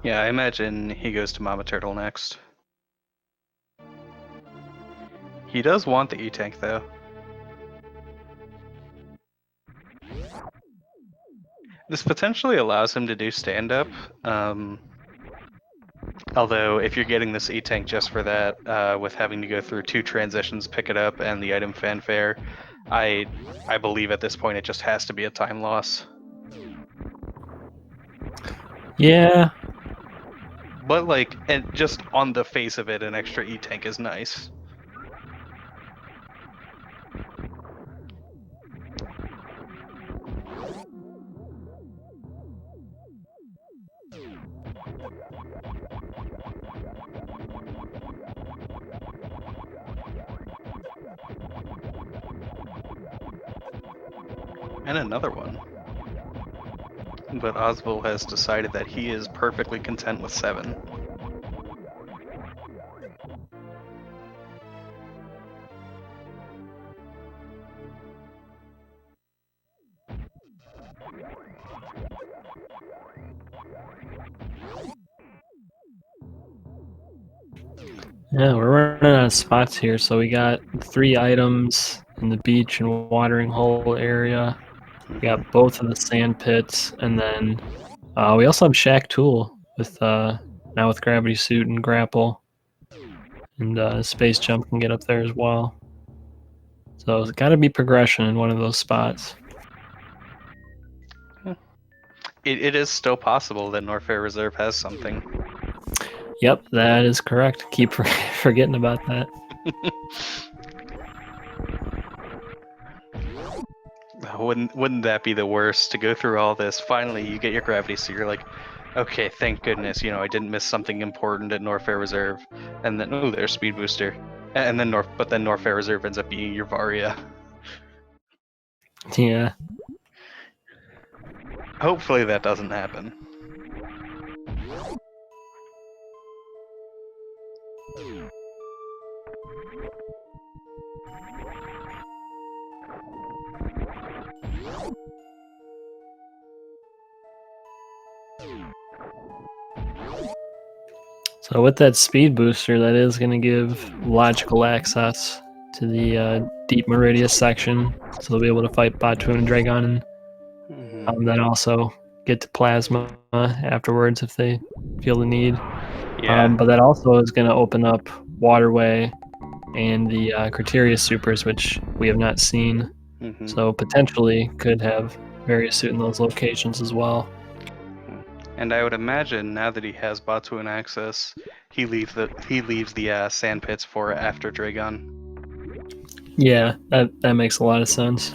Yeah, I imagine he goes to Mama Turtle next. He does want the E-tank, though. This potentially allows him to do stand-up. Although, if you're getting this E-tank just for that, with having to go through 2 transitions, pick it up, and the item fanfare, I believe at this point it just has to be a time loss. Yeah. But, like, and just on the face of it, an extra E-tank is nice. And another one. But Oswald has decided that he is perfectly content with 7. Yeah, we're running out of spots here, so we got 3 items in the beach and watering hole area. We got both of the sand pits, and then we also have Shack Tool with now with gravity suit and grapple, and space jump can get up there as well. So it's got to be progression in one of those spots. It is still possible that Norfair Reserve has something. Yep, that is correct. Keep forgetting about that. Wouldn't that be the worst, to go through all this? Finally, you get your gravity suit. You're like, okay, thank goodness, I didn't miss something important at Norfair Reserve. And then, oh, there's Speed Booster. And then Norfair Reserve ends up being your Varia. Yeah. Hopefully that doesn't happen. So with that speed booster, that is going to give logical access to the Deep Meridia section, so they'll be able to fight Batu and Dragon, and then also get to Plasma afterwards if they feel the need. Yeah. But that also is going to open up Waterway and the Criteria Supers, which we have not seen. So potentially could have various suit in those locations as well. And I would imagine now that he has Batuan access, he leaves the sand pits for after Dragon. Yeah, that makes a lot of sense.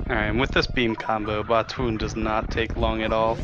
Alright, and with this beam combo, Batuan does not take long at all.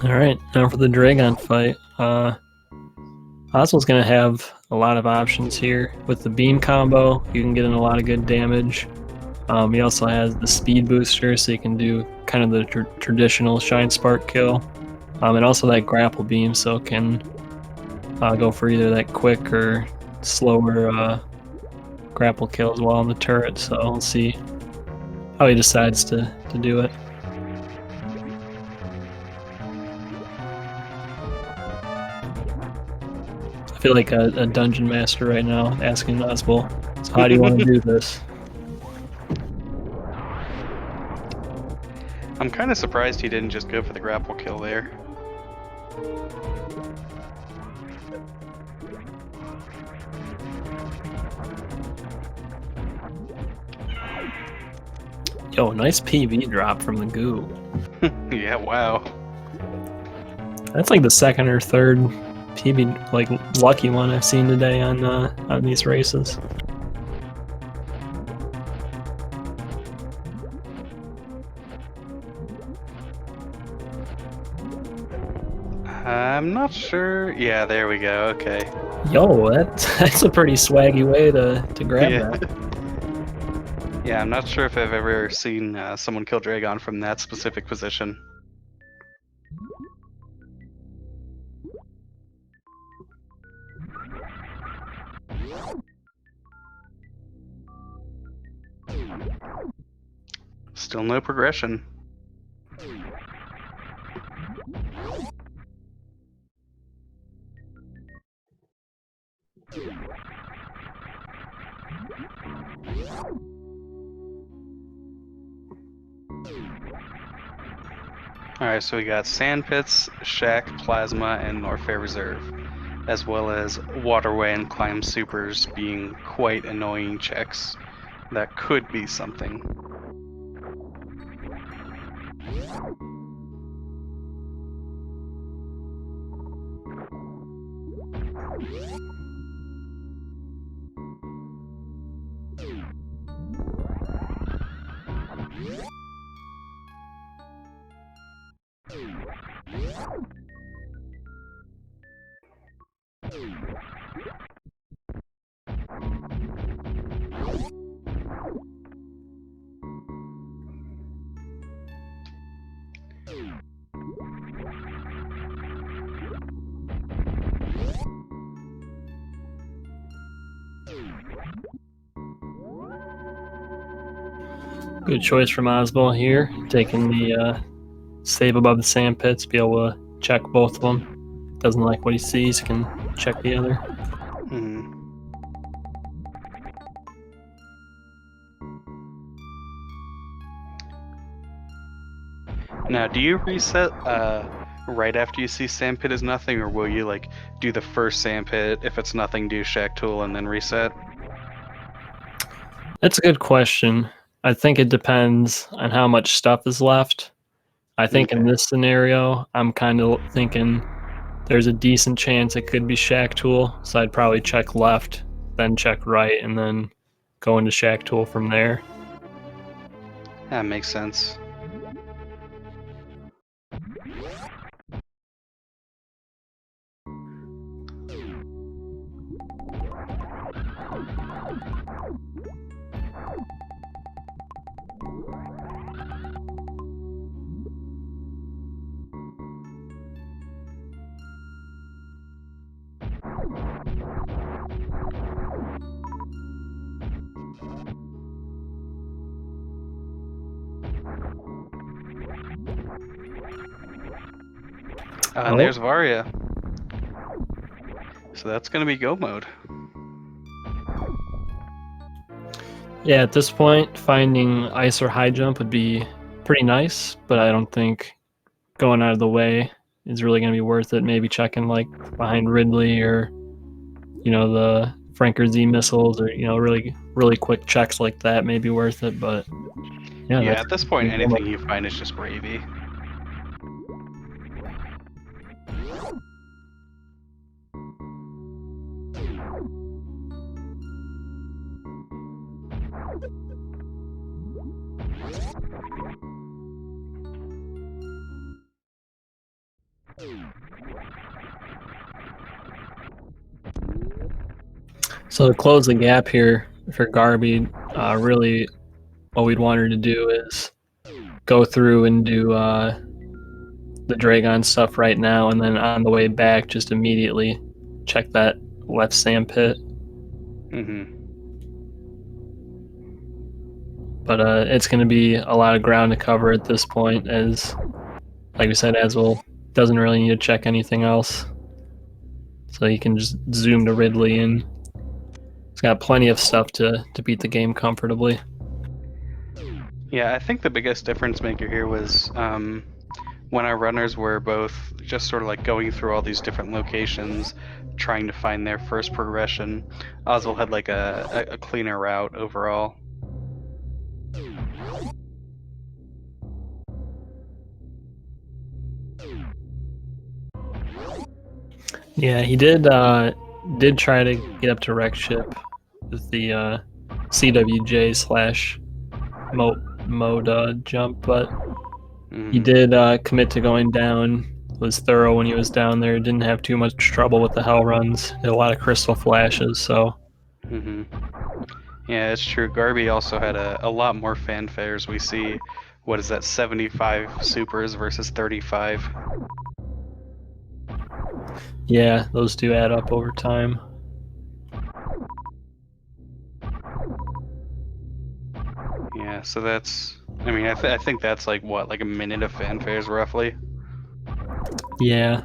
All right, now for the Dragon fight. Oswald's going to have a lot of options here. With the beam combo, you can get in a lot of good damage. He also has the speed booster, so you can do kind of the traditional shine spark kill. And also that grapple beam, so it can go for either that quick or slower grapple kill as well on the turret. So we'll see how he decides to do it. I feel like a dungeon master right now asking Oswald, so how do you want to do this? I'm kind of surprised he didn't just go for the grapple kill there. Yo, nice PB drop from the goo. Yeah, wow. That's like the second or third PB, like, lucky one I've seen today on these races. I'm not sure. Yeah, there we go. Okay. Yo, that's a pretty swaggy way to grab that. Yeah, I'm not sure if I've ever seen someone kill Dragon from that specific position. Still no progression. Alright, so we got Sand Pits, Shack, Plasma, and Norfair Reserve, as well as Waterway and Climb Supers being quite annoying checks. That could be something. Good choice from Oswald here, taking the save above the sand pits, be able to check both of them. Doesn't like what he sees, can check the other. Now, do you reset right after you see Sand Pit is nothing, or will you like do the first Sand Pit, if it's nothing, do Shack Tool, and then reset? That's a good question. I think it depends on how much stuff is left. I think in this scenario, I'm kind of thinking there's a decent chance it could be Shack Tool, so I'd probably check left, then check right, and then go into Shack Tool from there. That makes sense. And there's Varia. So that's going to be go mode. Yeah, at this point, finding ice or high jump would be pretty nice, but I don't think going out of the way is really going to be worth it. Maybe checking like behind Ridley or, you know, the Franker Z missiles, or, you know, really quick checks like that may be worth it. But yeah, at this point, anything you find is just gravy. So to close the gap here for Garby, really what we'd want her to do is go through and do the Dragon stuff right now, and then on the way back, just immediately check that left sand pit. Mm-hmm. But it's going to be a lot of ground to cover at this point, as, like we said, Aswell doesn't really need to check anything else. So you can just zoom to Ridley, and it's got plenty of stuff to beat the game comfortably. Yeah, I think the biggest difference maker here was when our runners were both just sort of like going through all these different locations, trying to find their first progression. Oswald had like a cleaner route overall. Yeah, he did try to get up to wreck ship with the CWJ slash mode jump, but he did commit to going down. Was thorough when he was down there. Didn't have too much trouble with the hell runs. Had a lot of crystal flashes. So. Mm-hmm. Yeah, it's true. Garby also had a lot more fanfares. We see, what is that, 75 supers versus 35. Yeah, those do add up over time. Yeah, so that's, I mean, I think that's like what, like a minute of fanfares roughly? Yeah.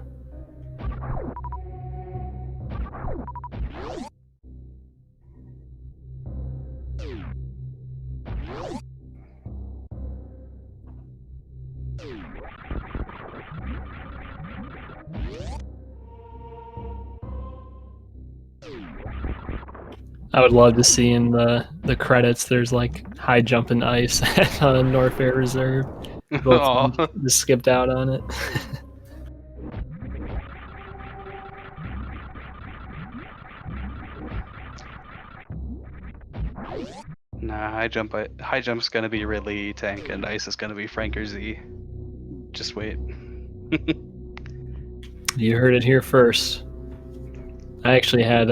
I would love to see in the credits there's like high jumping ice on North Air Reserve. Both just skipped out on it. Nah, high jump's gonna be Ridley tank and ice is gonna be Franker Z. Just wait. You heard it here first. I actually had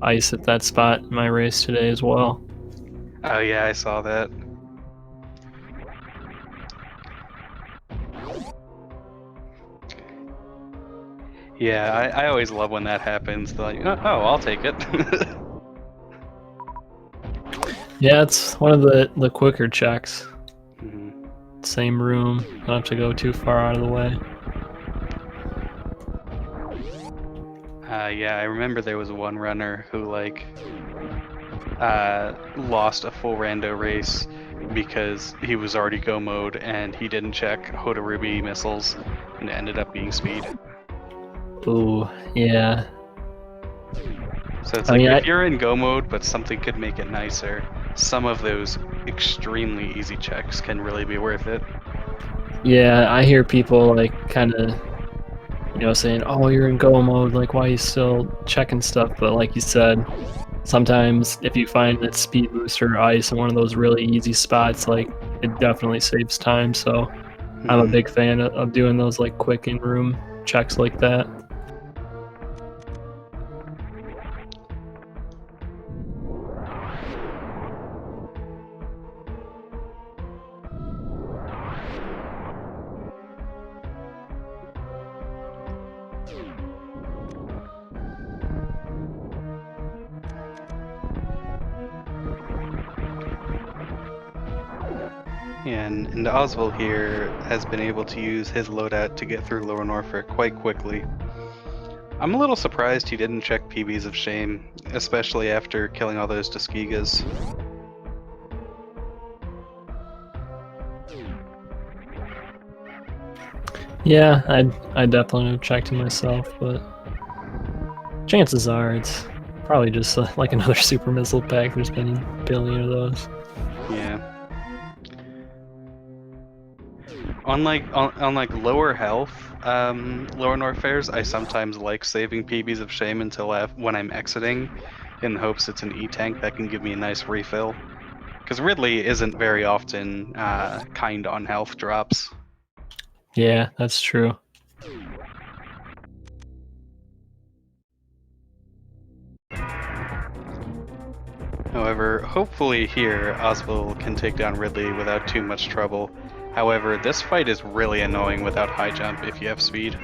ice at that spot in my race today as well. Oh yeah, I saw that. Yeah, I always love when that happens. They're like, oh, I'll take it. Yeah, it's one of the quicker checks. Mm-hmm. Same room, don't have to go too far out of the way. Yeah, I remember there was one runner who like lost a full rando race because he was already go mode and he didn't check Hoda Ruby missiles and it ended up being speed. Ooh, yeah. So it's if you're in go mode but something could make it nicer, some of those extremely easy checks can really be worth it. Yeah, I hear people like kind of, saying, "Oh, you're in go mode. Like, why are you still checking stuff?" But like you said, sometimes if you find that speed booster or ice in one of those really easy spots, like it definitely saves time. So I'm a big fan of doing those like quick in-room checks like that. And Oswald here has been able to use his loadout to get through Lower Norfolk quite quickly. I'm a little surprised he didn't check PBs of shame, especially after killing all those Tuskegas. Yeah, I definitely have checked it myself, but chances are it's probably just like another super missile pack. There's been a billion of those. Yeah. On like lower health, lower North Fairs, I sometimes like saving PBs of shame until when I'm exiting, in the hopes it's an E-tank that can give me a nice refill. Because Ridley isn't very often kind on health drops. Yeah, that's true. However, hopefully here, Oswald can take down Ridley without too much trouble. However, this fight is really annoying without high jump if you have speed.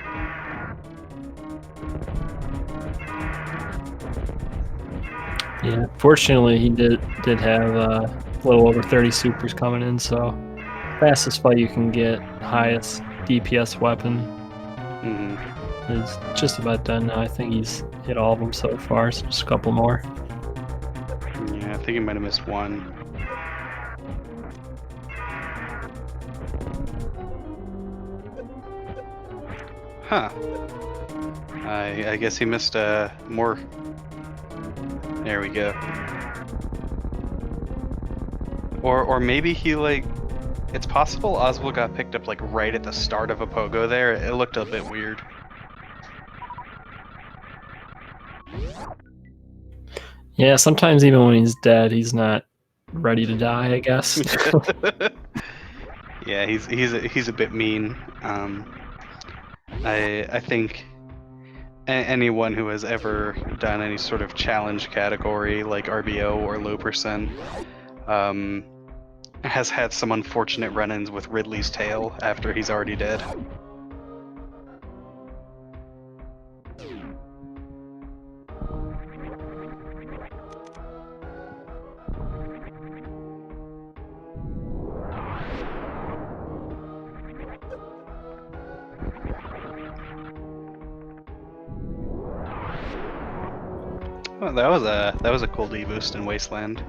Yeah, fortunately he did have a little over 30 supers coming in, so fastest fight you can get, highest DPS weapon is just about done now. I think he's hit all of them so far, so just a couple more. Yeah, I think he might have missed one. Huh. I guess he missed more. There we go. Or maybe he like. It's possible Oswald got picked up like right at the start of a pogo there. It looked a bit weird. Yeah, sometimes even when he's dead, he's not ready to die, I guess. Yeah, he's a bit mean. I think anyone who has ever done any sort of challenge category like RBO or low percent has had some unfortunate run-ins with Ridley's tail after he's already dead. Well, that was a cool D boost in Wasteland.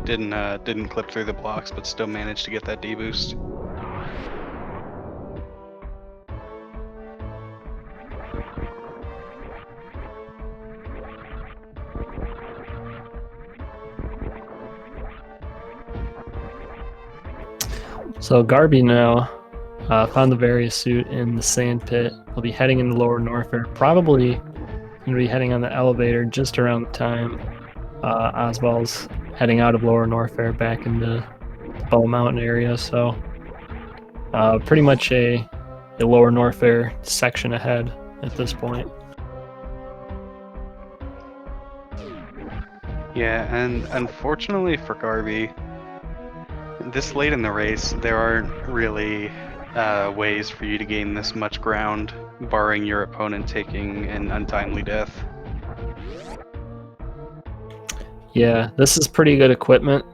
Didn't clip through the blocks, but still managed to get that D boost. So Garby now found the various suit in the sand pit. We'll be heading into Lower Norfair. Probably going to be heading on the elevator just around the time Oswald's heading out of Lower Norfair back into the Bow Mountain area. So pretty much a Lower Norfair section ahead at this point. Yeah, and unfortunately for Garby, this late in the race, there aren't really ways for you to gain this much ground, barring your opponent taking an untimely death. Yeah, this is pretty good equipment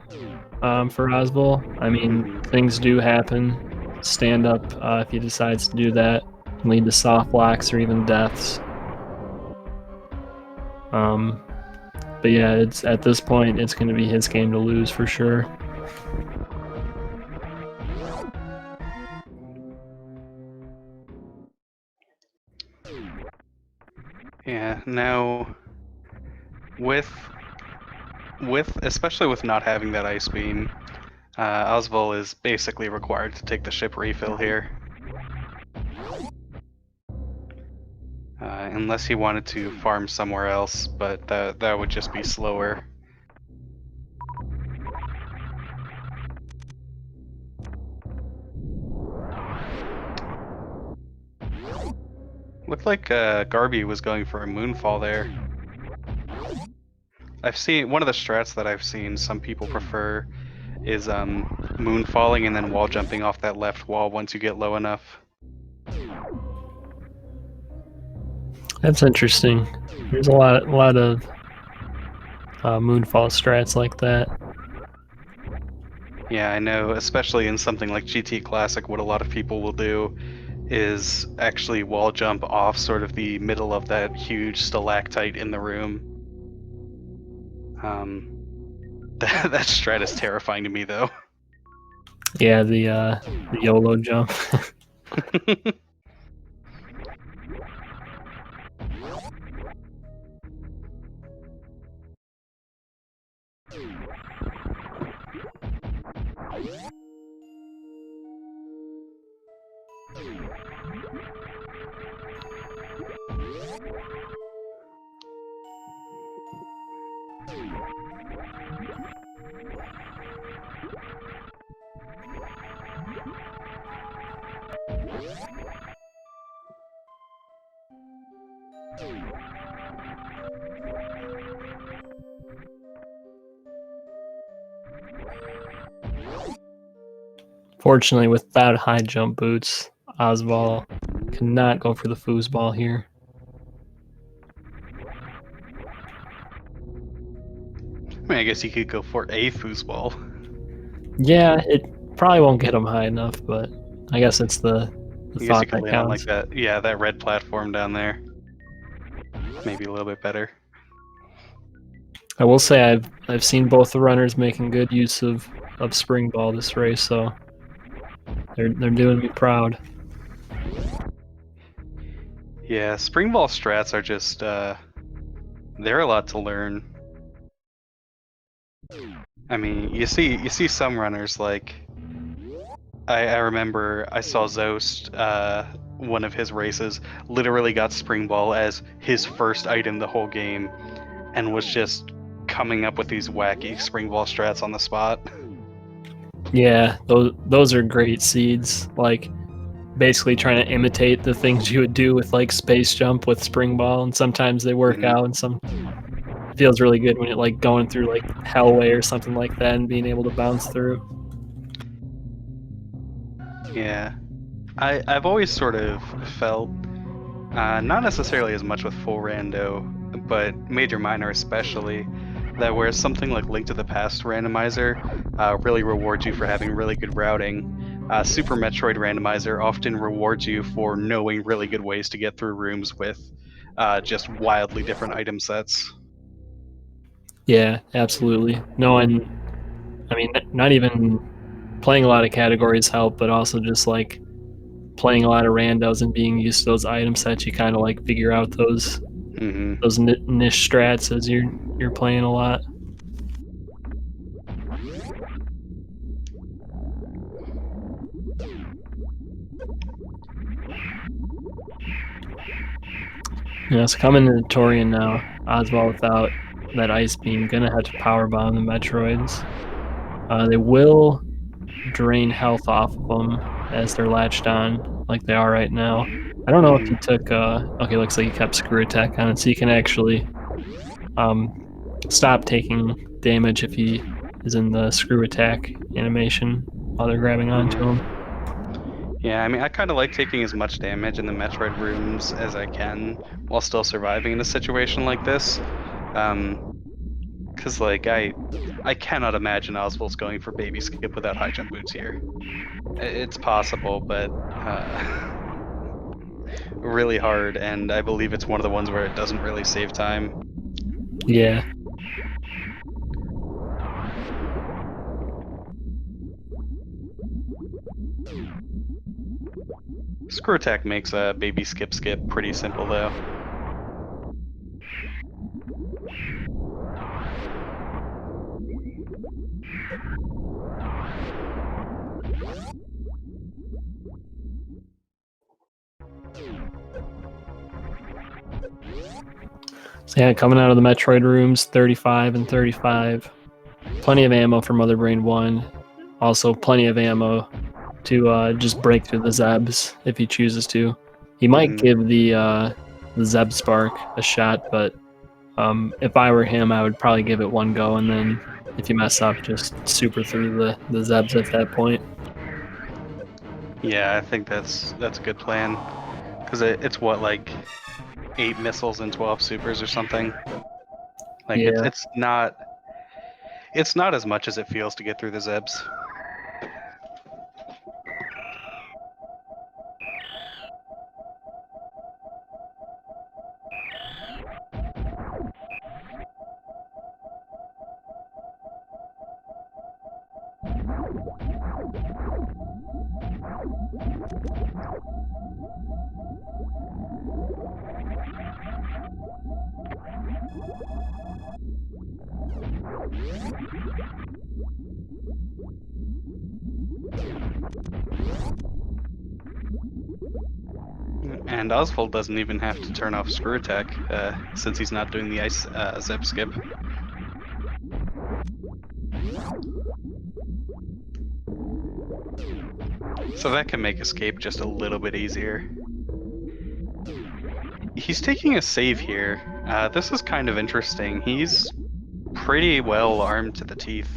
for Oswald. I mean, things do happen. Stand up if he decides to do that. Can lead to soft locks or even deaths. But yeah, it's at this point, it's going to be his game to lose for sure. Yeah, now especially with not having that ice beam, Oswald is basically required to take the ship refill here. Unless he wanted to farm somewhere else, but that would just be slower. Looked like Garby was going for a moonfall there. I've seen one of the strats that I've seen some people prefer is moonfalling and then wall jumping off that left wall once you get low enough. That's interesting. There's a lot of moonfall strats like that. Yeah, I know, especially in something like GT Classic, what a lot of people will do is actually wall jump off sort of the middle of that huge stalactite in the room. That strat is terrifying to me, though. Yeah, the YOLO jump. Fortunately, without high jump boots, Oswald cannot go for the foosball here. I mean, I guess he could go for a foosball. Yeah, it probably won't get him high enough, but I guess it's the I guess you thought could that land on like counts. that. Yeah, that red platform down there. Maybe a little bit better. I will say I've seen both the runners making good use of spring ball this race, so they're doing me proud. Yeah, spring ball strats are just they're a lot to learn. I mean, you see some runners like I remember I saw Zost, one of his races, literally got spring ball as his first item the whole game, and was just coming up with these wacky spring ball strats on the spot. Yeah, those are great seeds. Like basically trying to imitate the things you would do with like space jump with spring ball, and sometimes they work out, and some it feels really good when you're like going through like Hellway or something like that and being able to bounce through. Yeah, I've always sort of felt, not necessarily as much with full rando, but major minor especially, that where something like Link to the Past randomizer really rewards you for having really good routing, Super Metroid randomizer often rewards you for knowing really good ways to get through rooms with just wildly different item sets. Yeah, absolutely. No, and I mean, not even playing a lot of categories help, but also just like playing a lot of randos and being used to those item sets, you kind of like figure out those Hmm. niche strats as you're playing a lot. Yeah, so coming into Torian now, Oswald without that ice beam gonna have to power bomb the Metroids. They will drain health off of them as they're latched on, like they are right now. I don't know if he took. Okay, looks like he kept screw attack on it, so he can actually um, stop taking damage if he is in the screw attack animation while they're grabbing onto him. Yeah, I mean, I kind of like taking as much damage in the Metroid rooms as I can while still surviving in a situation like this. Because like I cannot imagine Oswald's going for baby skip without high jump boots here. It's possible, but really hard, and I believe it's one of the ones where it doesn't really save time. Yeah. Screw attack makes a baby skip pretty simple though. So yeah, coming out of the Metroid rooms, 35 and 35. Plenty of ammo for Mother Brain 1. Also, plenty of ammo to just break through the Zebs if he chooses to. He might give the Zeb Spark a shot, but if I were him, I would probably give it one go, and then if you mess up, just super through the Zebs at that point. Yeah, I think that's a good plan, because it's what, like 8 missiles and 12 supers or something. Like Yeah. it's not as much as it feels to get through the Zebs. And Oswald doesn't even have to turn off screw attack, since he's not doing the ice Zeb skip. So that can make escape just a little bit easier. He's taking a save here. This is kind of interesting. He's pretty well armed to the teeth.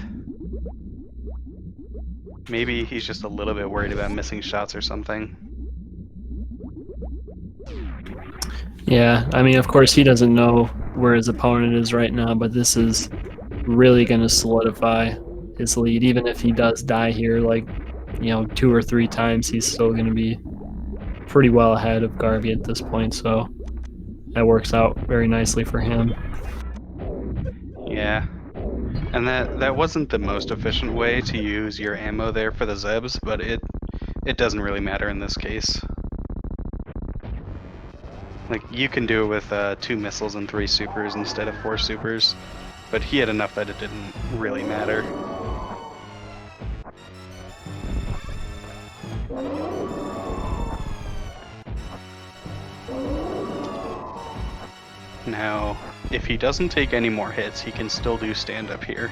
Maybe he's just a little bit worried about missing shots or something. Yeah, I mean, of course, he doesn't know where his opponent is right now, but this is really going to solidify his lead. Even if he does die here, like, 2 or 3 times, he's still going to be pretty well ahead of Garvey at this point, so that works out very nicely for him. Yeah. And that wasn't the most efficient way to use your ammo there for the Zebs, but it doesn't really matter in this case. Like, you can do it with 2 missiles and 3 supers instead of 4 supers, but he had enough that it didn't really matter. Now, if he doesn't take any more hits, he can still do stand-up here.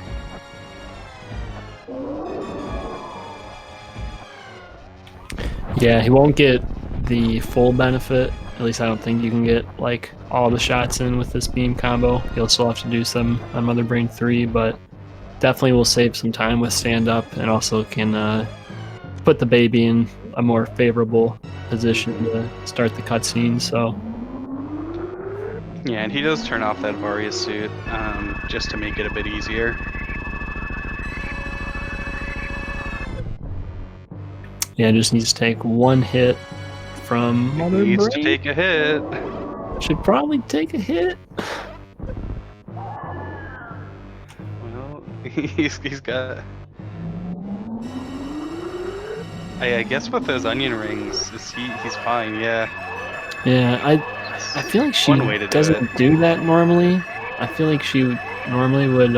Yeah, he won't get the full benefit. At least I don't think you can get like all the shots in with this beam combo. He'll still have to do some on Mother Brain 3, but definitely will save some time with stand-up and also can put the baby in a more favorable position to start the cutscene, so... Yeah, and he does turn off that Varia suit just to make it a bit easier. Yeah, just needs to take 1 hit from Mother Brain. Needs to take a hit. Should probably take a hit. Well, he's got... I guess with those onion rings, he's fine, yeah. Yeah, I feel like she doesn't do that normally. I feel like she normally would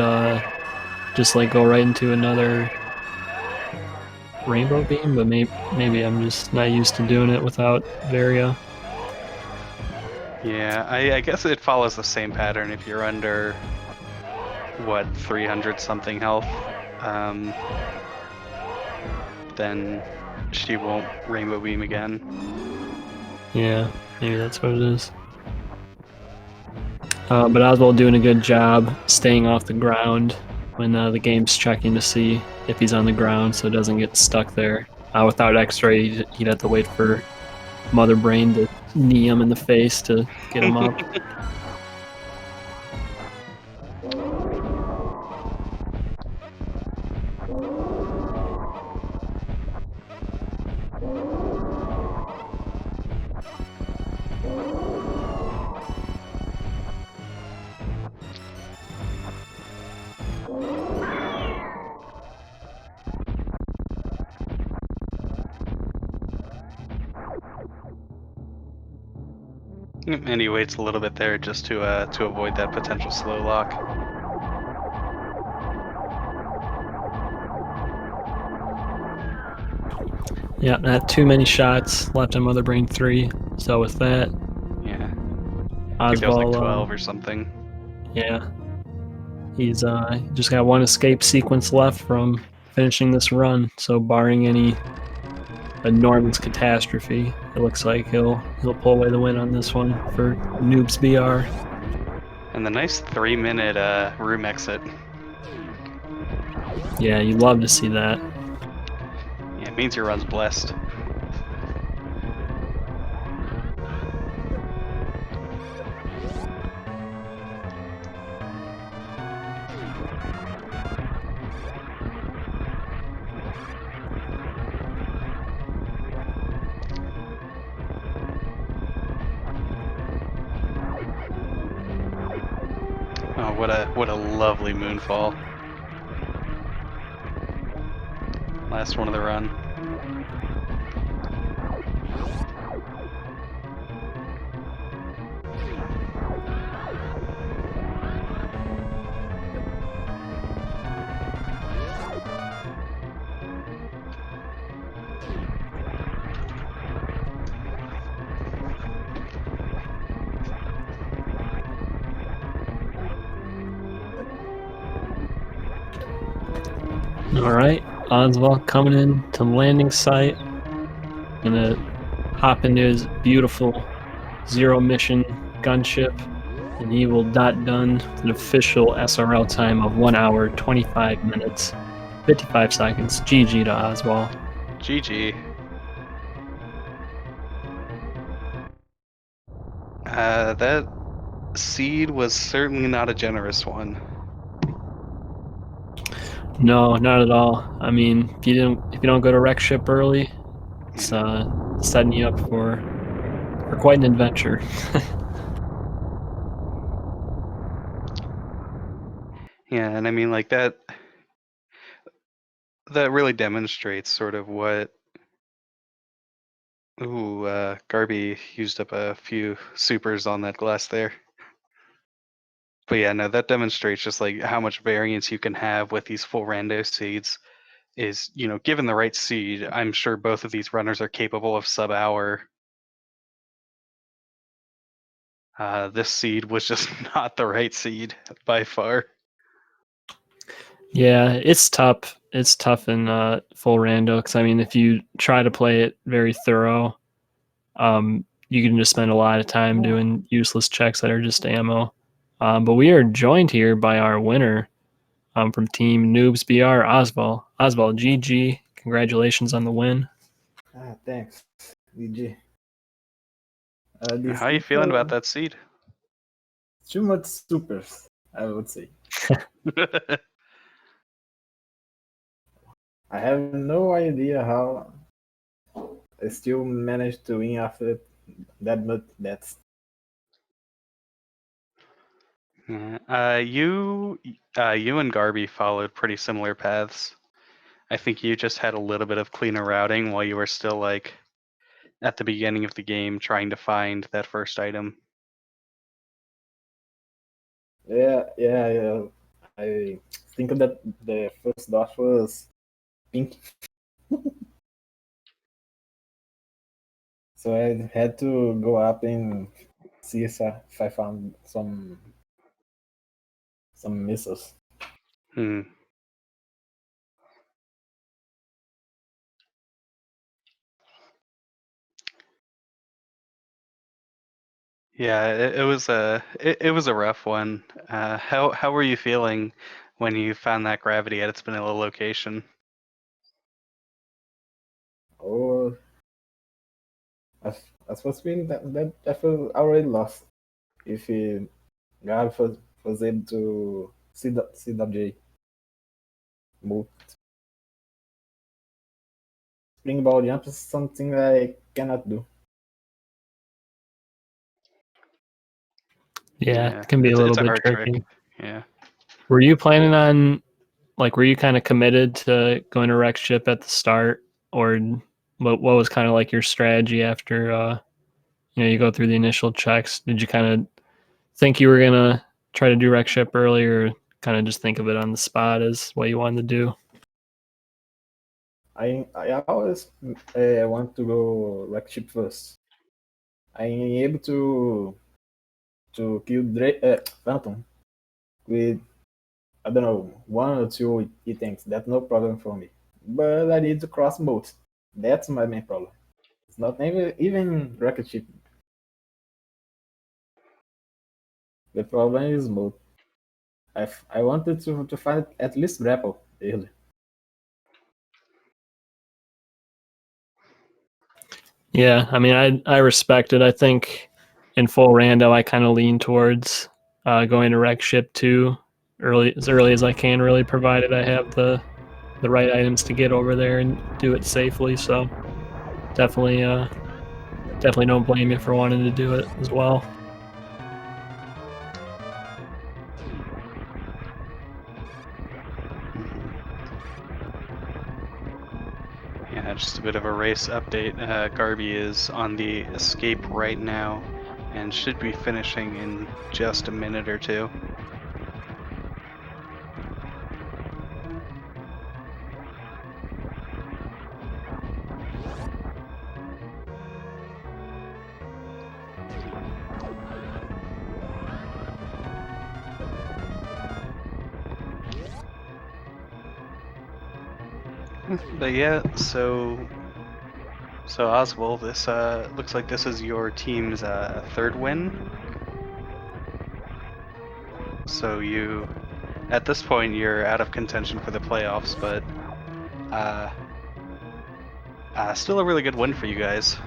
just like go right into another rainbow beam, but maybe I'm just not used to doing it without Varia. Yeah, I guess it follows the same pattern if you're under, what, 300 something health, then she won't rainbow beam again. Yeah, maybe that's what it is. But Oswald doing a good job staying off the ground when the game's checking to see if he's on the ground so it doesn't get stuck there. Without X-ray, he'd have to wait for Mother Brain to knee him in the face to get him up. And he waits a little bit there just to avoid that potential slow lock. Yeah, not too many shots left on Mother Brain 3. So with that, yeah, I think that was like 12 or something. Yeah, he's just got 1 escape sequence left from finishing this run. So barring any enormous catastrophe, it looks like he'll pull away the win on this one for Noobs BR. And the nice 3-minute room exit. Yeah, you love to see that. Yeah, it means your run's blessed. Oh, what a lovely moonfall. Last one of the run. Alright, Oswald coming in to landing site. Gonna hop into his beautiful zero mission gunship, and he will dot done with an official SRL time of 1 hour 25 minutes. 55 seconds. GG to Oswald. GG. That seed was certainly not a generous one. No, not at all. I mean, if you don't go to wreck ship early, it's setting you up for quite an adventure. Yeah, and I mean, like that really demonstrates sort of what. Ooh, Garby used up a few supers on that glass there. But yeah, no, that demonstrates just like how much variance you can have with these full rando seeds. Is, given the right seed, I'm sure both of these runners are capable of sub-hour. This seed was just not the right seed by far. Yeah, it's tough. It's tough in full rando because I mean, if you try to play it very thorough, you can just spend a lot of time doing useless checks that are just ammo. But we are joined here by our winner from Team Noobs BR, Oswald. Oswald, GG. Congratulations on the win. Thanks, DG. How are you feeling about that seed? Too much supers, I would say. I have no idea how I still managed to win after that much deaths. You and Garby followed pretty similar paths. I think you just had a little bit of cleaner routing while you were still like at the beginning of the game trying to find that first item. Yeah. I think that the first dot was pink. So I had to go up and see if I found some missiles. Hmm. Yeah, it was a rough one. How were you feeling when you found that gravity at its vanilla location? Oh, I was feeling that I feel already lost. If God was able to see the J move. Springboard jump is something I cannot do. Yeah, it can be a it's little a bit hard trick. tricky. Yeah. Were you planning on, were you kind of committed to going to wreck ship at the start, or what was kind of like your strategy after you go through the initial checks? Did you kind of think you were gonna try to do wreck ship early, or kind of just think of it on the spot as what you wanted to do? I always want to go wreck ship first. I'm able to kill Phantom with, I don't know, 1 or 2 items. That's no problem for me. But I need to cross both. That's my main problem. It's not even rocket ship. The problem is mode. I wanted to find at least grapple early. Yeah, I mean, I respect it. I think in full rando, I kind of lean towards going to wreck ship too, as early as I can, really, provided I have the right items to get over there and do it safely. So definitely, definitely don't blame you for wanting to do it as well. Yeah, just a bit of a race update. Garby is on the escape right now and should be finishing in just a minute or two. But yeah, so Oswald, this looks like this is your team's third win. So you At this point, you're out of contention for the playoffs, but still a really good win for you guys.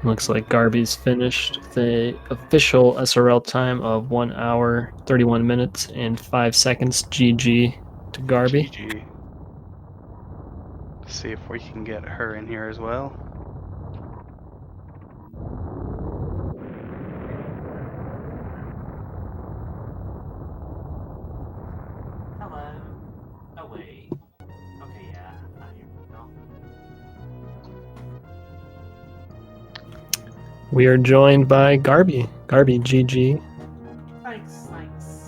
Looks like Garby's finished the official SRL time of 1 hour, 31 minutes, and 5 seconds. GG to Garby. GG. Let's see if we can get her in here as well. Hello. Oh wait. Okay, yeah. Here we go. We are joined by Garby. Garby, GG. Thanks,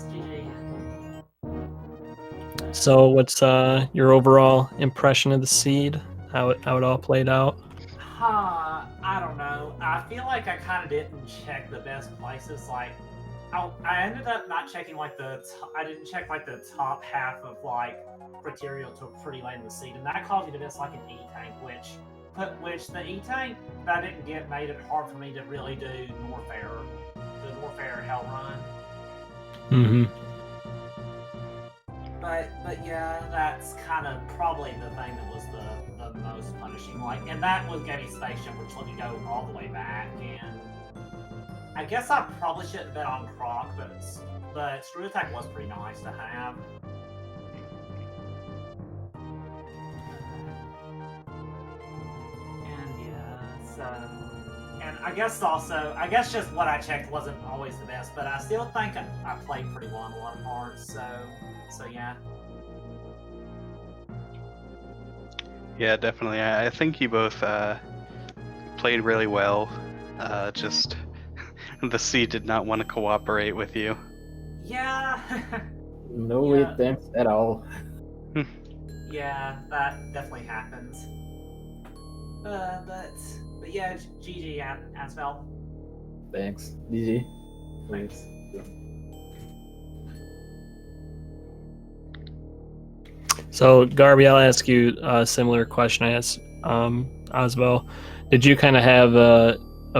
GG. So, what's your overall impression of the seed? How it all played out? I don't know. I feel like I kind of didn't check the best places. Like, I ended up not checking like I didn't check like the top half of like criteria till pretty late in the seed, and that caused me to miss like an E tank, which the E tank that I didn't get made it hard for me to really do the Warfare Hell Run. Mm-hmm. But yeah, that's kind of probably the thing that was the most punishing. Like, and that was Getty Station, which let me go all the way back. And I guess I probably shouldn't have been on Croc, but Screw Attack was pretty nice to have. And yeah, so. And I guess just what I checked wasn't always the best, but I still think I played pretty well on a lot of parts, so yeah. Yeah, definitely. I think you both played really well. Just the C did not want to cooperate with you. Yeah. No Yeah. attempts at all. Yeah, that definitely happens. But yeah, GG, Asvel. Thanks, DG. Thanks. So, Garby, I'll ask you a similar question I asked Oswell. Did you kind of have a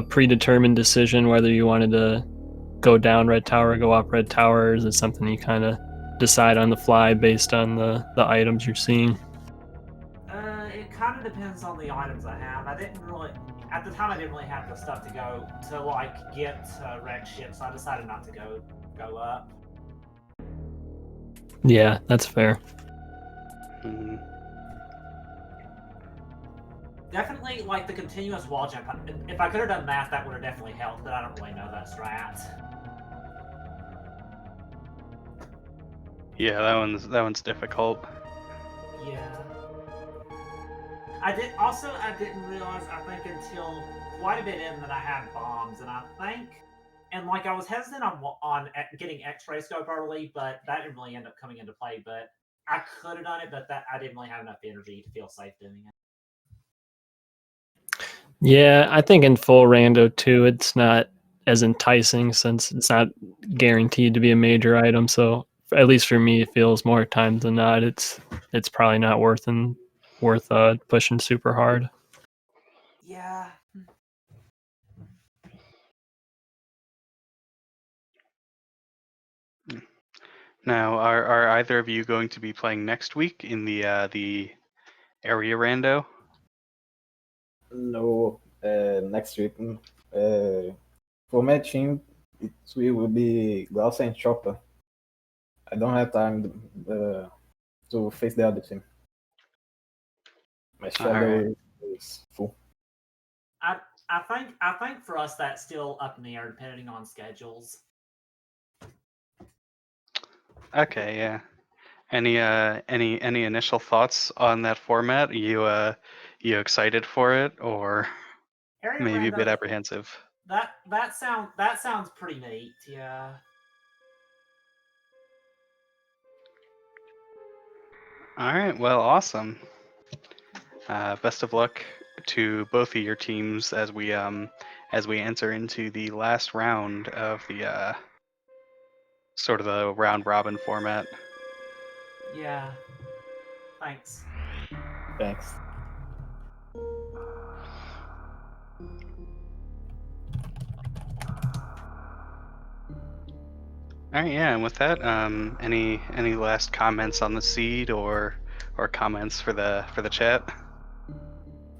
predetermined decision whether you wanted to go down Red Tower or go up Red Tower, or is it something you kind of decide on the fly based on the items you're seeing? It kind of depends on the items I have. At the time, I didn't really have the stuff to go to like get wreck ships, so I decided not to go up. Yeah, that's fair. Mm. Definitely, like the continuous wall jump. If I could have done that would have definitely helped, but I don't really know that strat. Yeah, that one's difficult. Yeah. I didn't realize, I think, until quite a bit in that I had bombs, and I was hesitant on getting X-ray scope early, but that didn't really end up coming into play. But I could have done it, but I didn't really have enough energy to feel safe doing it. Yeah, I think in full Rando too, it's not as enticing since it's not guaranteed to be a major item. So at least for me, it feels more times than not it's probably not worth pushing super hard. Yeah. Now, are either of you going to be playing next week in the area rando? No, next week. For my team, it will be Glaucia and Chopper. I don't have time to face the other team. My schedule is full. I think for us that's still up in the air depending on schedules. Okay, yeah. Any initial thoughts on that format? You excited for it, or Area maybe a bit Rando, apprehensive? that sounds pretty neat. Yeah. All right, well, awesome. Best of luck to both of your teams as we enter into the last round of the sort of the round robin format. Yeah. Thanks. Thanks. All right, yeah, and with that, any last comments on the seed or comments for the chat?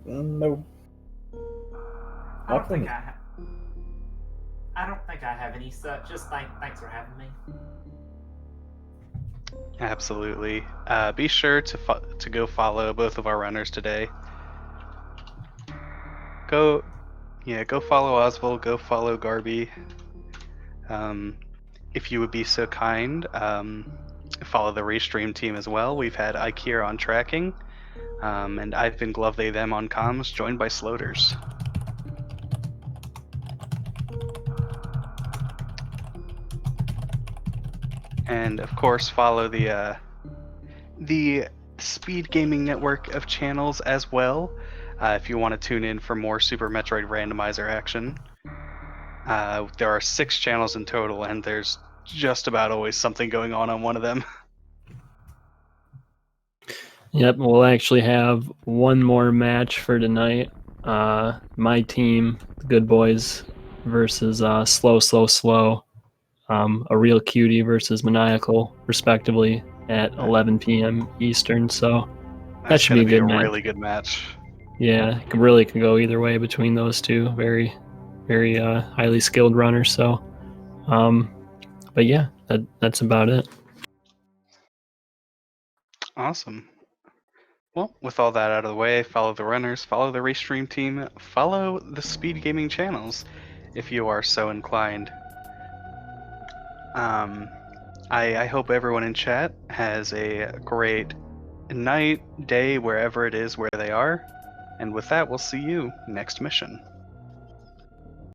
No, I don't not for think me. I don't think I have any. So just thanks for having me. Absolutely. Be sure to go follow both of our runners today. Go follow Oswald. Go follow Garby. If you would be so kind, follow the Restream team as well. We've had Ike here on tracking, and I've been Glove They Them on comms, joined by Sloaters. And of course, follow the Speed Gaming network of channels as well, if you want to tune in for more Super Metroid Randomizer action. There are 6 channels in total, and there's just about always something going on one of them. Yep, we'll actually have one more match for tonight. My team, the Good Boys, versus Slow. A Real Cutie versus Maniacal, respectively, at 11 p.m. Eastern. So that should be a good match. Really good match. Yeah, it really could go either way between those two. Very, very highly skilled runners. So, but yeah, that's about it. Awesome. Well, with all that out of the way, follow the runners, follow the Restream team, follow the Speed Gaming channels if you are so inclined. I hope everyone in chat has a great night, day, wherever it is where they are. And with that, we'll see you next mission.